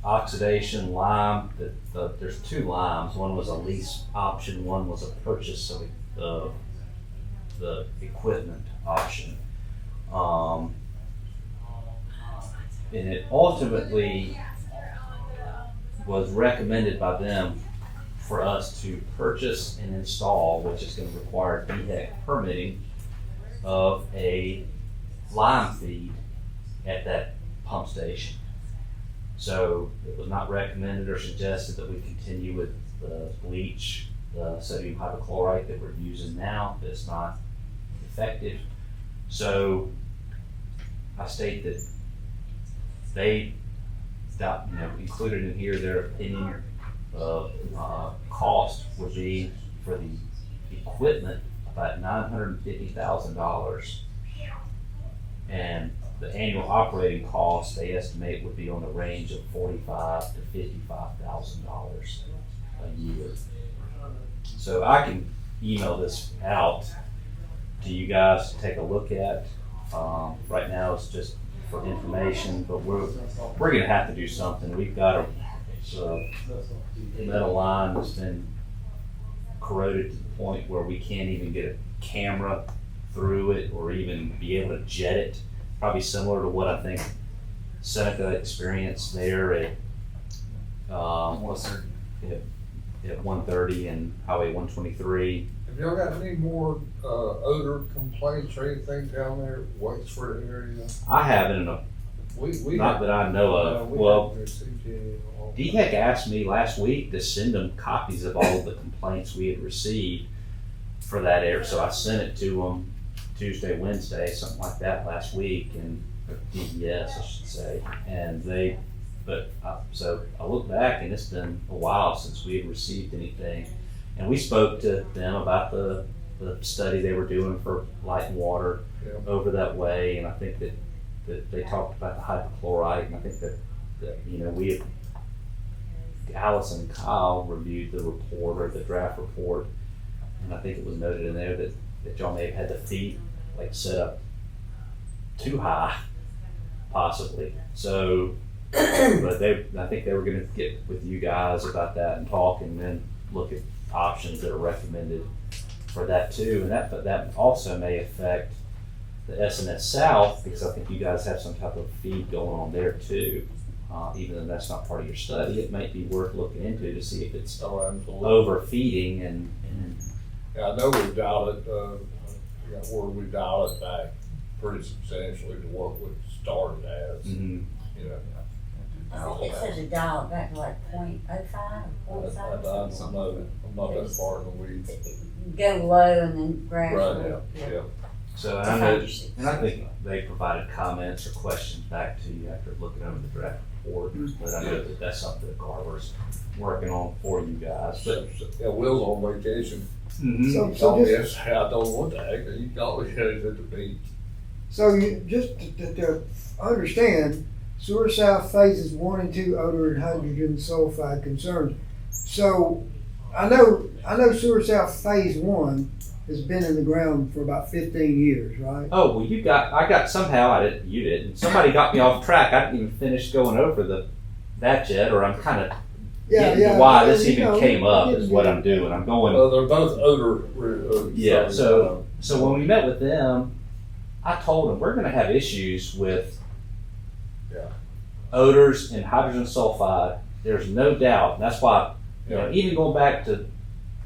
Oxidation, lime, there's 2 limes. One was a lease option, one was a purchase of the equipment option. And it ultimately was recommended by them for us to purchase and install, which is going to require DHEC permitting, of a lime feed at that pump station. So it was not recommended or suggested that we continue with the bleach, the sodium hypochlorite that we're using now. That's not effective. So I state that they included in here their opinion of cost would be for the equipment about $950,000, and the annual operating cost they estimate would be on the range of $45,000 to $55,000 a year. So I can email this out to you guys to take a look at. Right now it's just for information, but we're going to have to do something. We've got a metal line that's been corroded to the point where we can't even get a camera through it or even be able to jet it. Probably similar to what I think Seneca experienced there at 130 and Highway 123. Have y'all got any more odor complaints or anything down there, Wakesford area? I haven't, not that I know of. Well, DHEC asked me last week to send them copies of all of the complaints we had received for that area, so I sent it to them Tuesday, Wednesday, something like that last week, and DES, I should say. And so I look back, and it's been a while since we had received anything. And we spoke to them about the study they were doing for light and water over that way, and I think that they talked about the hypochlorite, and I think that Allison and Kyle reviewed the report or the draft report, and I think it was noted in there that y'all may have had the feet set up too high, possibly. So, but I think they were going to get with you guys about that and talk, and then look at options that are recommended for that too. And that also may affect the SNS South, because I think you guys have some type of feed going on there too. Even though that's not part of your study, it might be worth looking into to see if it's overfeeding and Yeah, I know we dialed it. We dialed it back pretty substantially to what we started as. Mhm. It says a dial back to like 0.05 or 0.5. I'm not that far in the weeds. Go low and then gradually. Right, yeah. so and I think they provided comments or questions back to you after looking over the draft report. But I know that that's something that Carver's working on for you guys. But Will's on vacation. mhm. So, He so called me just, yesterday. I don't want to act. He called me. He's at the beach. so you, just to understand, Sewer South phases 1 and 2 odor and hydrogen sulfide concerns. So I know Sewer South phase 1 has been in the ground for about 15 years, right? Oh, well, you didn't. Somebody got me off track. I didn't even finish going over that yet, or I'm kind of getting to why this even came up is what I'm doing. I'm going. They're both odor. Yeah, so when we met with them, I told them we're going to have issues with odors and hydrogen sulfide. There's no doubt. And that's why, even going back to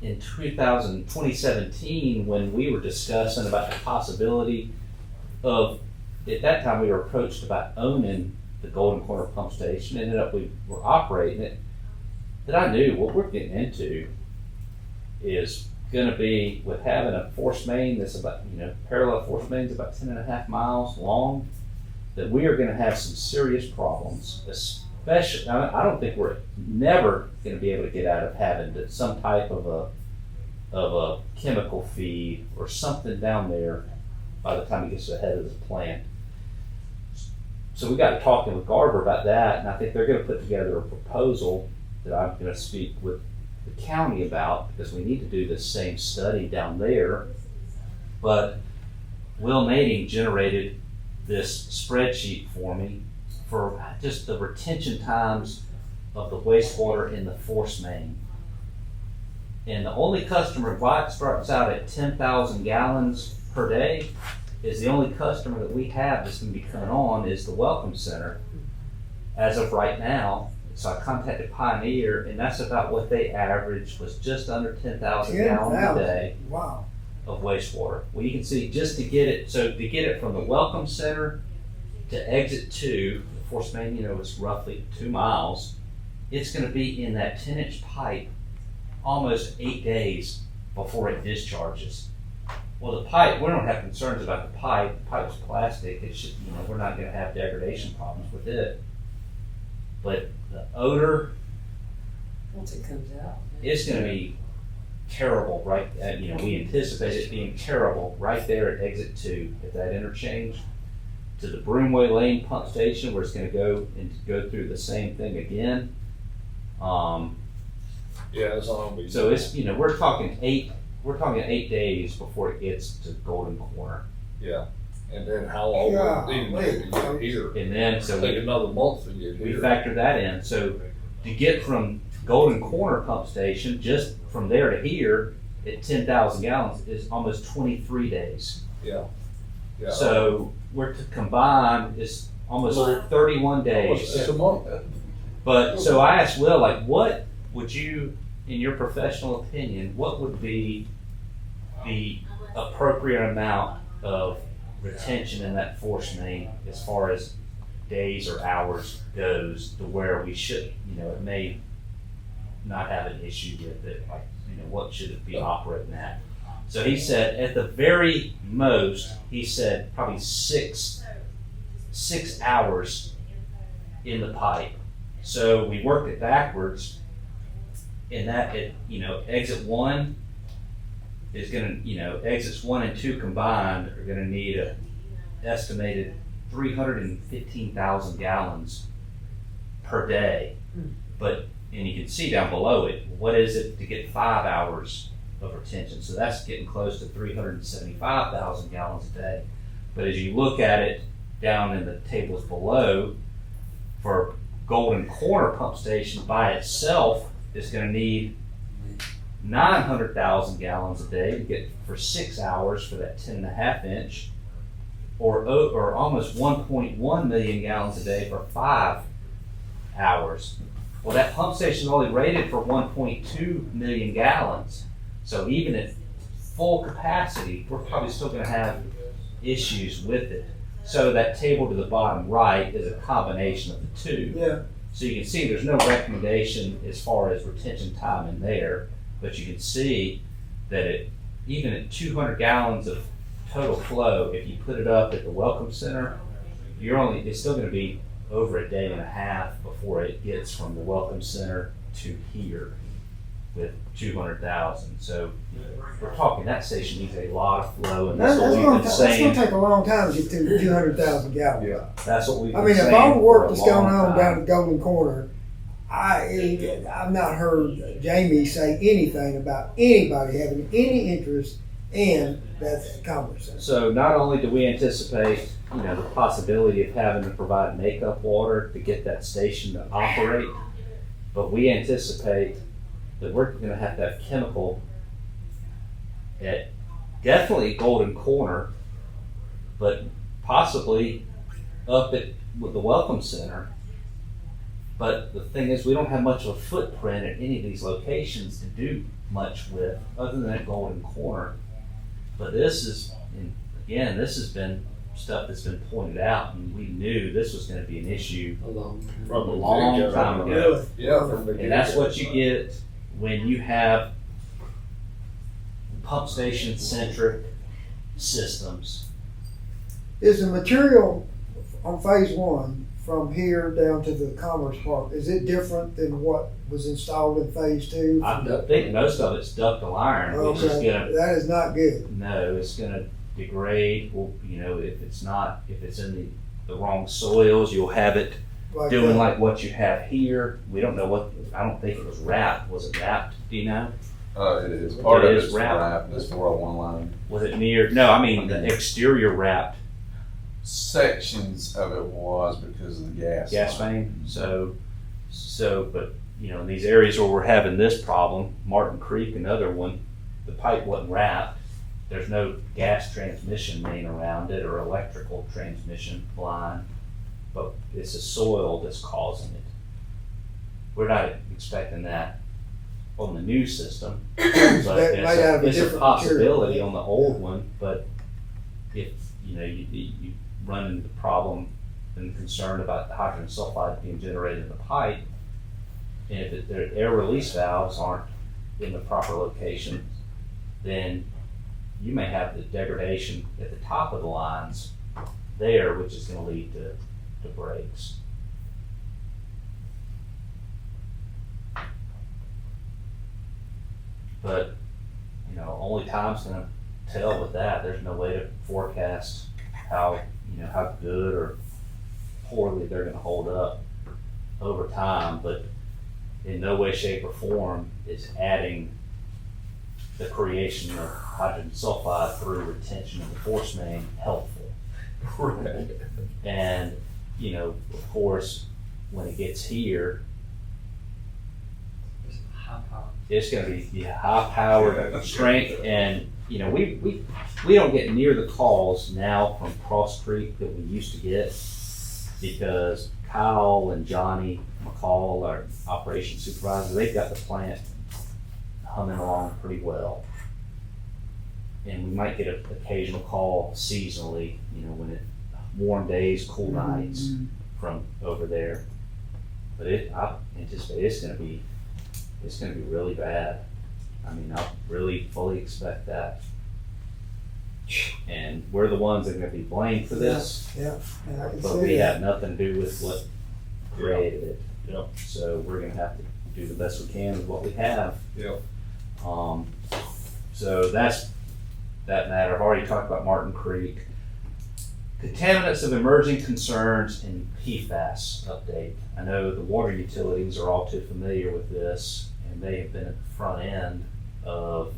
in 2017, when we were discussing about the possibility of, at that time, we were approached about owning the Golden Corner pump station, ended up we were operating it, that I knew what we're getting into is gonna be, with having a force main that's about, parallel force mains about 10.5 miles long, that we are gonna have some serious problems, especially, I don't think we're never gonna be able to get out of having some type of a chemical feed or something down there by the time it gets to the head of the plant. So we got talking with Garver about that, and I think they're gonna put together a proposal that I'm gonna speak with the county about, because we need to do this same study down there. But Will Nading generated this spreadsheet for me for just the retention times of the wastewater in the force main. And the only customer, why it starts out at 10,000 gallons per day, is the only customer that we have that's gonna be coming on is the Welcome Center as of right now. So I contacted Pioneer, and that's about what they averaged, was just under 10,000 gallons a day Wow. of wastewater. Well, you can see just to get it, so to get it from the Welcome Center to exit 2, the force main, is roughly 2 miles, it's gonna be in that 10-inch pipe almost 8 days before it discharges. Well, the pipe, we don't have concerns about the pipe. The pipe's plastic. It should, we're not gonna have degradation problems with it. But the odor, Once it comes out. it's gonna be terrible, right? We anticipate it being terrible right there at exit 2 at that interchange to the Broomway Lane pump station, where it's gonna go through the same thing again. Yeah, it's all gonna be. So it's, we're talking 8 days before it gets to Golden Corner. Yeah, and then how long Yeah, will it even take to get here? And then, so Take another month to get we here. factor that in. So to get from Golden Corner pump station, just from there to here at 10,000 gallons is almost 23 days. Yeah. Yeah. So we're to combine is almost 31 days. It's a month. But so I asked Will, what would you, in your professional opinion, what would be the appropriate amount of retention in that force main as far as days or hours goes, to where we should, it may not have an issue with it, what should it be operating at? So he said, at the very most, he said probably 6 hours in the pipe. So we worked it backwards, in that exit 1 is gonna, exits 1 and 2 combined are gonna need a estimated 315,000 gallons per day. And you can see down below it, what is it to get 5 hours of retention? So that's getting close to 375,000 gallons a day. But as you look at it down in the tables below, for Golden Corner pump station by itself is gonna need 900,000 gallons a day to get for 6 hours for that 10.5 inch, or almost 1.1 million gallons a day for 5 hours. Well, that pump station is only rated for 1.2 million gallons. So even at full capacity, we're probably still gonna have issues with it. So that table to the bottom right is a combination of the two. Yeah. So you can see there's no recommendation as far as retention time in there, but you can see that even at 200 gallons of total flow, if you put it up at the Welcome Center, it's still gonna be over a day and a half before it gets from the Welcome Center to here with 200,000. So we're talking, that station needs a lot of flow, and that's what we've been That's saying. gonna take a long time to get to 200,000 gallons. Yeah. That's what we've I been mean, saying. if all the for work a that's going long on down time. at Golden Corner, I've not heard Jamie say anything about anybody having any interest in that conversation. So not only do we anticipate, the possibility of having to provide makeup water to get that station to operate, but we anticipate that we're gonna have to have chemical at definitely Golden Corner, but possibly up at with the Welcome Center. But the thing is, we don't have much of a footprint at any of these locations to do much with, other than that golden corner. But this is, and again, this has been stuff that's been pointed out, and we knew this was gonna be an issue From a the long get-go. time ago. Really? Yeah, from the And that's get-go. what you get when you have pump station centric systems. Is the material on phase one from here down to the Commerce Park, is it different than what was installed in phase two? I think most of it's ductile iron, which is Okay, gonna, that is not good. no, it's gonna degrade. Well, you know, if it's in the wrong soils, you'll have it Like doing that. like what you have here. We don't know what, I don't think it was wrapped. Was it wrapped? Do you know? It is. Part It of is it's wrapped. wrapped. It's 401 line. Was it near? No, I mean the exterior wrapped Sections of it was because of the gas. main. So, but you know, in these areas where we're having this problem, Martin Creek, another one, the pipe wasn't wrapped. There's no gas transmission main around it or electrical transmission line, but it's the soil that's causing it. We're not expecting that on the new system, but That might have a it's a different possibility material. on the old one. But if you know you run into the problem and concern about the hydrogen sulfide being generated in the pipe, and if their air release valves aren't in the proper location, then you may have the degradation at the top of the lines there, which is going to lead to breaks. But you know, only time's going to tell with that. There's no way to forecast how good or poorly they're going to hold up over time. But in no way, shape, or form is adding the creation of hydrogen sulfide through retention of the force main helpful. Right. And you know, of course, when it gets here, it's going to be high powered strength, and you know we don't get near the calls now from Cross Creek that we used to get, because Kyle and Johnny McCall, our operations supervisor, they've got the plant humming along pretty well. And we might get an occasional call seasonally, you know, when it warm days, cool nights from over there. But I anticipate it's gonna be really bad. I mean, I really fully expect that. And we're the ones that are gonna be blamed for this, Yeah, I can but see we that. had nothing to do with what created it. Yeah. So we're gonna have to do the best we can with what we have. Yeah. So that's that matter. I've already talked about Martin Creek. Contaminants of emerging concerns and PFAS update. I know the water utilities are all too familiar with this, and they have been at the front end of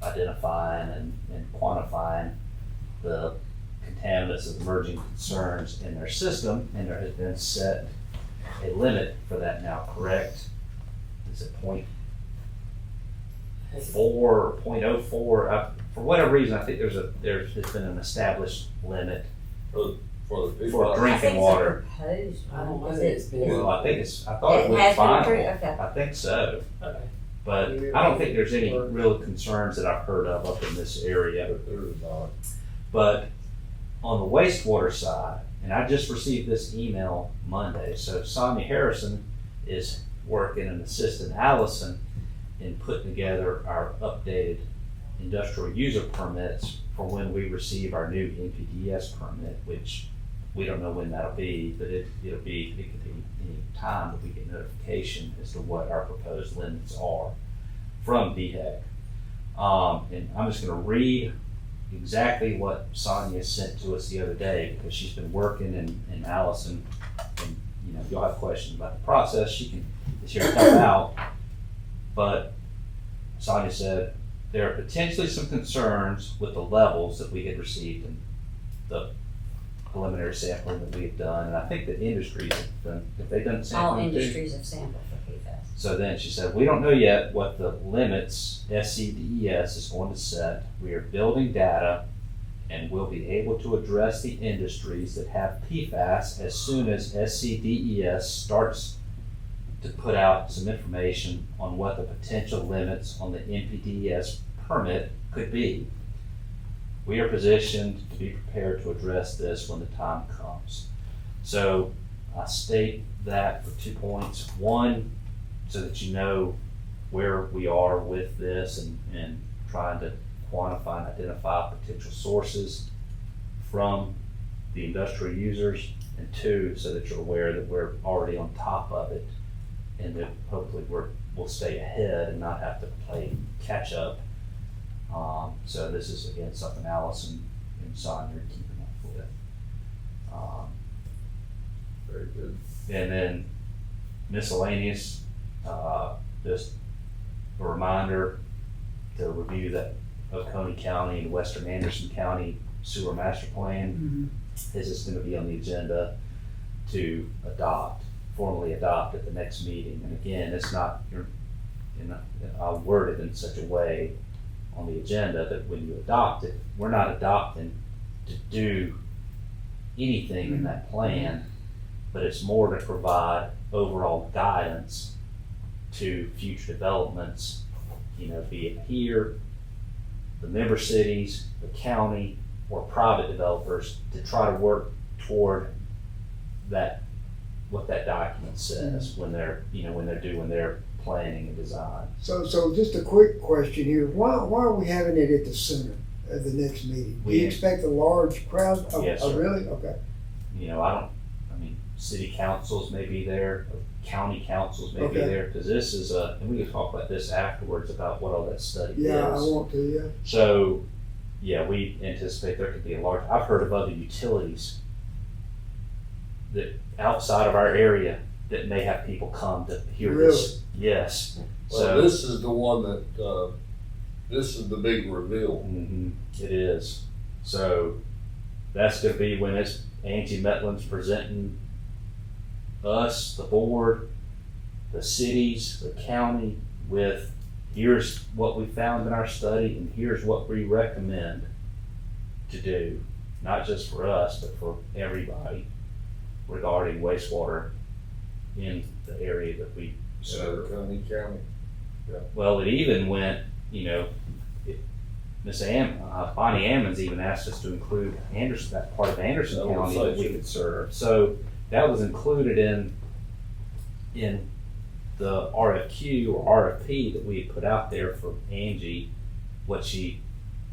identifying and quantifying the contaminants of emerging concerns in their system, and there has been set a limit for that now, correct? Is it 0.4 or 0.04? For whatever reason, I think there's been an established limit For the for people. I drinking think it's a water. proposed I don't know one. that Is it's it? been. Well, I thought it It went has been final. approved, okay. I think so, Okay. but I don't think there's any real concerns that I've heard of up in this area. There's not. But on the wastewater side, and I just received this email Monday, so Sonia Harrison is working and assisting Allison in putting together our updated industrial user permits for when we receive our new NPDES permit, which we don't know when that'll be, but it could be any time that we get notification as to what our proposed limits are from DHEC. And I'm just gonna read exactly what Sonia sent to us the other day, because she's been working and Allison, and you know, if y'all have questions about the process, she can, is here to help out. But Sonia said, there are potentially some concerns with the levels that we had received in the preliminary sampling that we've done, and I think that industries have they done All sampling too? industries have sampled for PFAS. So then she said, we don't know yet what the limits SCDES is going to set. We are building data and we'll be able to address the industries that have PFAS as soon as SCDES starts to put out some information on what the potential limits on the NPDES permit could be. We are positioned to be prepared to address this when the time comes. So I state that for 2 points. One, so that you know where we are with this and trying to quantify and identify potential sources from the industrial users. And two, so that you're aware that we're already on top of it and that hopefully we'll stay ahead and not have to play catch up. So this is again something Allison and Sonia are keeping up with. Very good. And then miscellaneous, just a reminder to review that Oconee County and Western Anderson County sewer master plan. This is going to be on the agenda to formally adopt at the next meeting. And again, it's not, I'll word it in such a way on the agenda that when you adopt it, we're not adopting to do anything in that plan, but it's more to provide overall guidance to future developments, be it here, the member cities, the county, or private developers to try to work toward that, what that document says when they're doing their planning and design. So just a quick question here. Why are we having it at the center of the next meeting? Do you expect a large crowd? Yes, sir. Really? Okay. City councils may be there, county councils may be Okay. there, because this is and we can talk about this afterwards about what all that study Yeah, I is. want to, yeah. So, yeah, we anticipate there could be a large, I've heard of other utilities that outside of our area that may have people come to hear this. Yes. Well, So this is the one that, this is the big reveal. it is. So that's gonna be when it's Angie Metlin's presenting us, the board, the cities, the county with here's what we found in our study and here's what we recommend to do, not just for us, but for everybody regarding wastewater in the area that we serve. Oconee County. Well, it even went, Bonnie Ammons even asked us to include Anderson, that part of Anderson That County was that we such a- could serve. So that was included in the RFQ or RFP that we had put out there for Angie, what she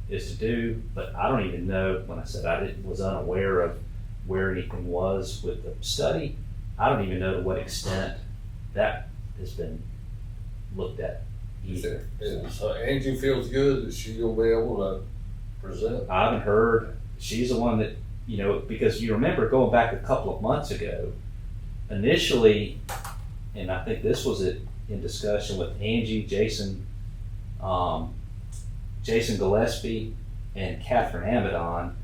is to do. But I don't even know, when I said was unaware of where anything was with the study, I don't even know to what extent that has been looked at either. So Angie feels good that she'll be able to present. I haven't heard, she's the one that, because you remember going back a couple of months ago, initially, and I think this was in discussion with Angie, Jason Gillespie, and Catherine Amadon,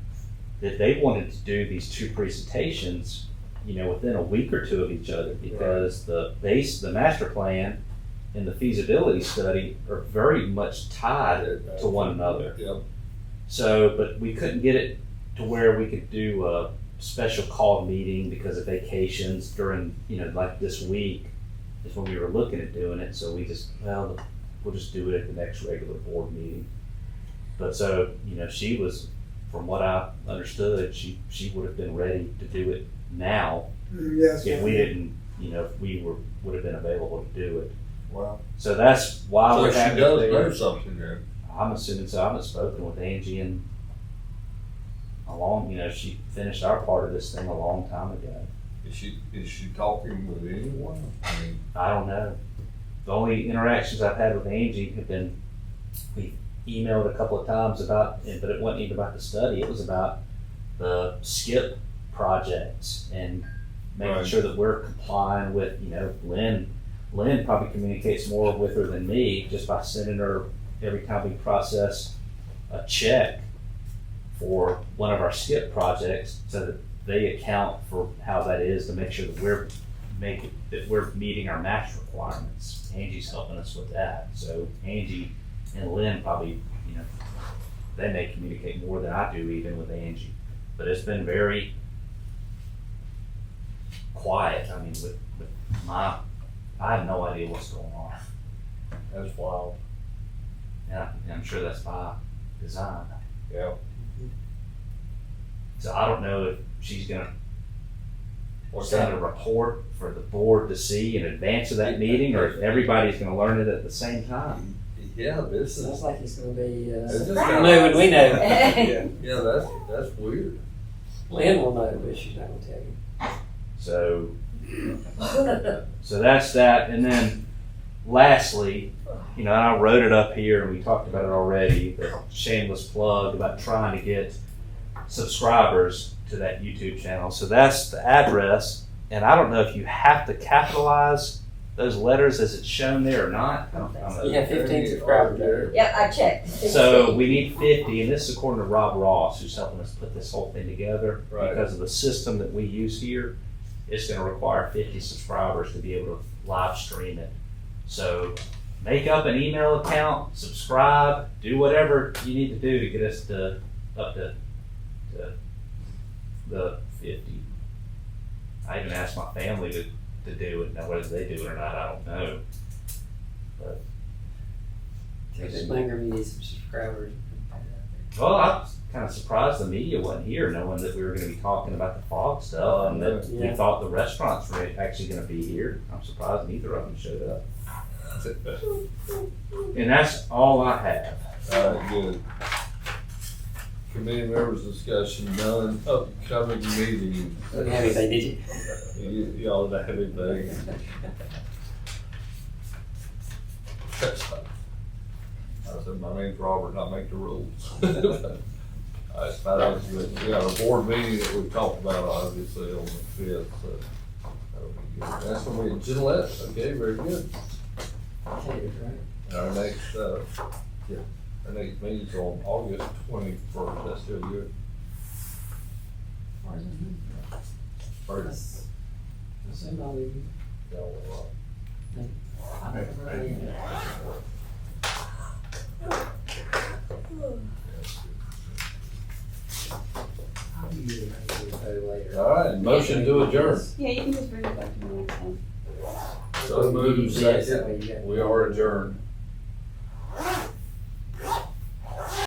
that they wanted to do these two presentations, within a week or two of each other, because the master plan and the feasibility study are very much tied to one another. Yep. So, but we couldn't get it to where we could do a special call meeting because of vacations during, like this week is when we were looking at doing it. So we just, we'll just do it at the next regular board meeting. But so, she was, from what I understood, she would have been ready to do it now Yes. if we didn't, if we would have been available to do it. Wow. So that's why So we're she having does it know there. something there. I'm assuming so. I haven't spoken with Angie in she finished our part of this thing a long time ago. Is she talking with anyone? I mean, I don't know. The only interactions I've had with Angie have been, we emailed a couple of times but it wasn't even about the study. It was about the SCIP projects and making Right. sure that we're complying with, Lynn probably communicates more with her than me just by sending her every time we process a check for one of our SCIP projects so that they account for how that is to make sure that we're meeting our match requirements. Angie's helping us with that. So Angie and Lynn probably, they may communicate more than I do even with Angie. But it's been very quiet. I mean, with my I have no idea what's going on. That's wild. And I'm sure that's by design. Yeah. So I don't know if she's gonna What's send that? a report for the board to see in advance of that meeting, or if everybody's gonna learn it at the same time. Yeah, this Sounds is, like it's gonna be, It's just we'll kinda- know when we know. yeah, that's weird. Lynn will know, but she's not gonna tell you. So, so that's that. And then lastly, you know, I wrote it up here and we talked about it already, the shameless plug about trying to get subscribers to that YouTube channel. So that's the address. And I don't know if you have to capitalize those letters as it's shown there or not. I don't know. You have 15 subscribers there. Yep, I checked. So we need 50, and this is according to Rob Ross, who's helping us put this whole thing together. Right. Because of the system that we use here, it's gonna require 50 subscribers to be able to live stream it. So make up an email account, subscribe, do whatever you need to do to get us to up to the 50. I even asked my family to do it. Now whether they do it or not, I don't know. But Tell that Langer we need some subscribers. well, I was kind of surprised the media wasn't here, knowing that we were going to be talking about the fog stuff, and that we Yeah. thought the restaurants were actually going to be here. I'm surprised neither of them showed up. And that's all I have. Alright, good. Committee members discussion, none, upcoming meetings. Didn't have anything, did you? Y'all don't have anything. I said, my name's Robert, and I make the rules. Alright, we got a board meeting that we talked about, obviously, on the 5th, so that'll be good. That's gonna be in Gillette, okay, very good. Okay, right. Our next, our next meeting's on August 21st, that's still good. First, Assume I'll leave you. y'all all I'll be here later. right. All right, motion to adjourn. Yeah, you can just bring it back to me next time. So moved, Yes, second, you got- we are adjourned.